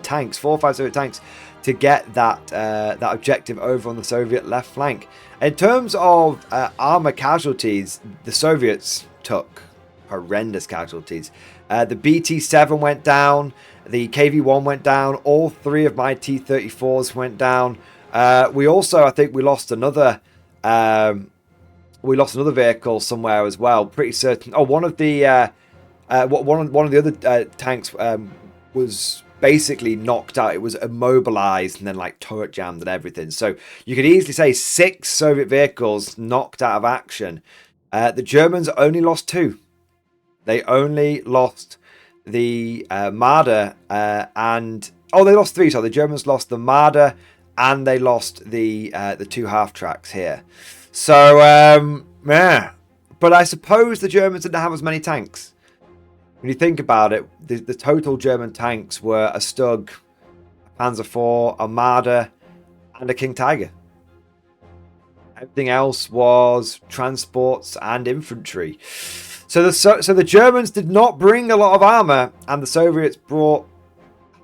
tanks, 4 or 5 Soviet tanks, to get that objective over on the Soviet left flank. In terms of armor casualties, the Soviets took horrendous casualties. The BT-7 went down, the KV-1 went down, all 3 of my T-34s went down. We also, I think, we lost another vehicle somewhere as well. Pretty certain. Oh, one of the other tanks was basically knocked out. It was immobilized and then like turret jammed and everything. So you could easily say 6 Soviet vehicles knocked out of action. The Germans only lost 2. They only lost the Marder and they lost 3. So the Germans lost the Marder and they lost the 2 half tracks here. So yeah, but I suppose the Germans didn't have as many tanks. When you think about it, the total German tanks were a Stug, a Panzer IV, a Marder, and a King Tiger. Everything else was transports and infantry. So the Germans did not bring a lot of armor, and the Soviets brought...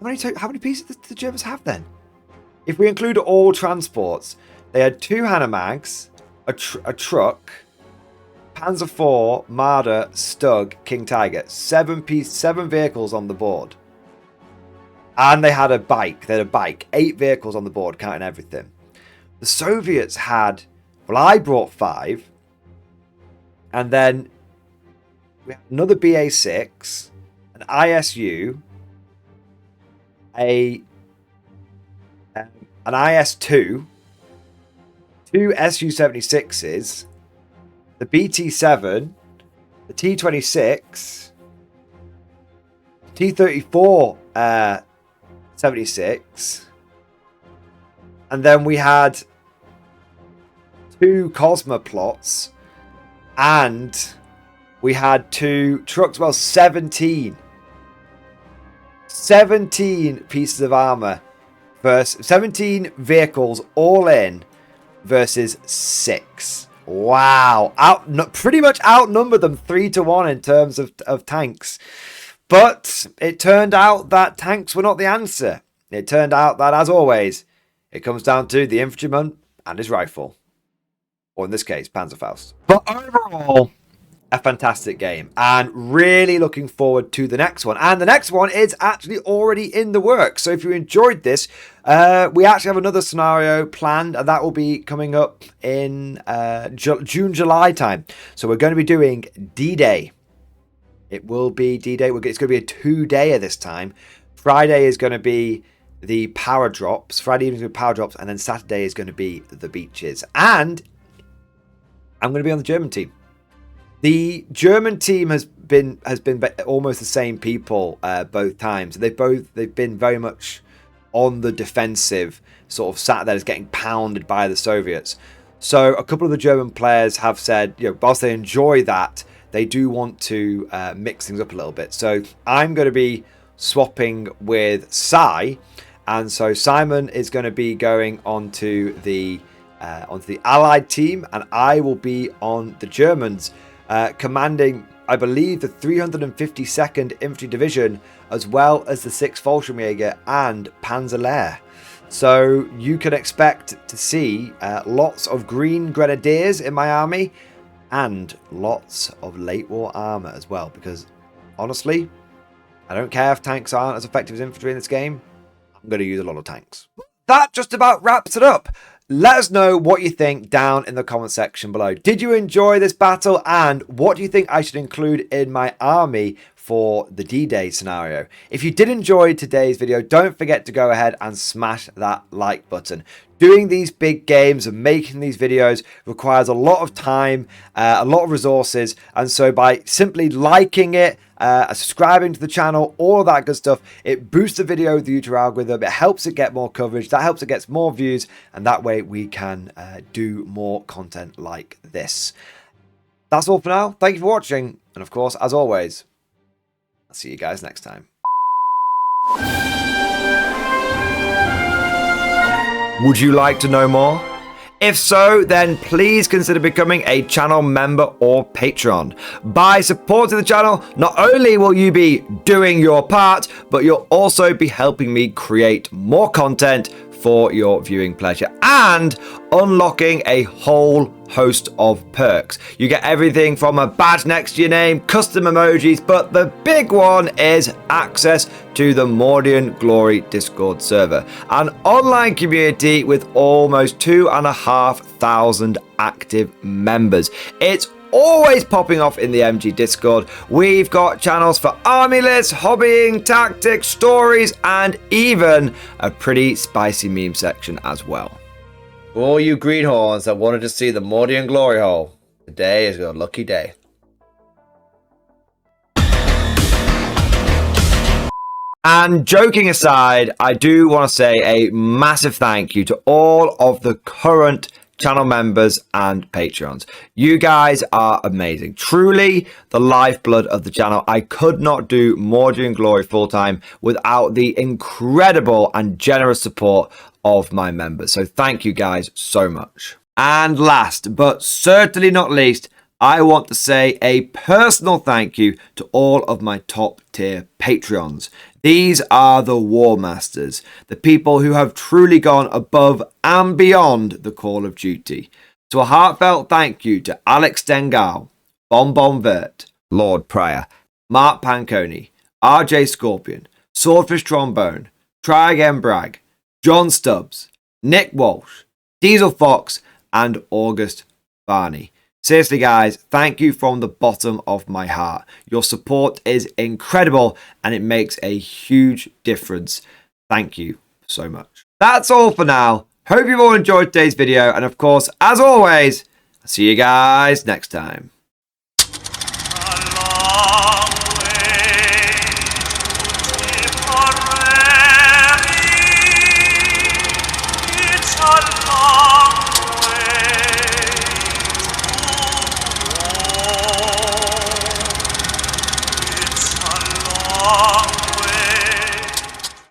How many pieces did the Germans have then? If we include all transports, they had 2 Hanemags, a truck, Panzer IV, Marder, Stug, King Tiger. 7 vehicles on the board. And they had a bike. They had a bike. 8 vehicles on the board, counting everything. The Soviets had... Well, I brought 5. And then we had another BA-6, an ISU, an IS-2, 2 Su-76s, the BT-7, the T-26, T-34 76, and then we had 2 Cosmoplots, and we had 2 trucks. Well, 17 pieces of armor versus 17 vehicles all in versus 6. Wow. Pretty much outnumbered them 3-1 in terms of tanks. But it turned out that tanks were not the answer. It turned out that, as always, it comes down to the infantryman and his rifle. Or in this case, Panzerfaust. But overall, a fantastic game. And really looking forward to the next one. And the next one is actually already in the works. So if you enjoyed this, we actually have another scenario planned. And that will be coming up in June, July time. So we're going to be doing D-Day. It will be D-Day. It's going to be a 2-dayer this time. Friday is going to be the power drops. Friday evening is going to be power drops. And then Saturday is going to be the beaches. And I'm going to be on the German team. The German team has been almost the same people both times. They've been very much on the defensive, sort of sat there as getting pounded by the Soviets. So a couple of the German players have said, whilst they enjoy that, they do want to mix things up a little bit. So I'm going to be swapping with Sai, and so Simon is going to be going onto the Allied team, and I will be on the Germans. Commanding, I believe, the 352nd Infantry Division, as well as the 6th Fallschirmjäger and Panzer. So you can expect to see lots of green grenadiers in my army, and lots of late war armor as well, because honestly, I don't care if tanks aren't as effective as infantry in this game. I'm going to use a lot of tanks. That just about wraps it up. Let us know what you think down in the comment section below. Did you enjoy this battle, and what do you think I should include in my army for the D-Day scenario? If you did enjoy today's video, don't forget to go ahead and smash that like button. Doing these big games and making these videos requires a lot of time, a lot of resources, and so by simply liking it, subscribing to the channel, all of that good stuff. It boosts the video with the YouTube algorithm. It helps it get more coverage. That helps it get more views. And that way we can do more content like this. That's all for now. Thank you for watching. And of course, as always, I'll see you guys next time. Would you like to know more? If so, then please consider becoming a channel member or patron. By supporting the channel, not only will you be doing your part, but you'll also be helping me create more content for your viewing pleasure and unlocking a whole host of perks. You get everything from a badge next to your name, custom emojis, but the big one is access to the Mordian Glory Discord server, an online community with almost 2,500 active members. It's always popping off in the MG Discord. We've got channels for army lists, hobbying, tactics, stories, and even a pretty spicy meme section as well. For all you greenhorns that wanted to see the Mordian glory hole, today is your lucky day. And joking aside, I do want to say a massive thank you to all of the current channel members and patrons. You guys are amazing. Truly the lifeblood of the channel. I could not do Mordian Glory full time without the incredible and generous support of my members. So thank you guys so much. And last but certainly not least, I want to say a personal thank you to all of my top tier Patreons. These are the War Masters, the people who have truly gone above and beyond the call of duty. So a heartfelt thank you to Alex Dengal, Bon Vert, Lord Pryor, Mark Panconi, RJ Scorpion, Swordfish Trombone, Try Again Bragg, John Stubbs, Nick Walsh, Diesel Fox, and August Barney. Seriously, guys, thank you from the bottom of my heart. Your support is incredible and it makes a huge difference. Thank you so much. That's all for now. Hope you've all enjoyed today's video. And of course, as always, I'll see you guys next time.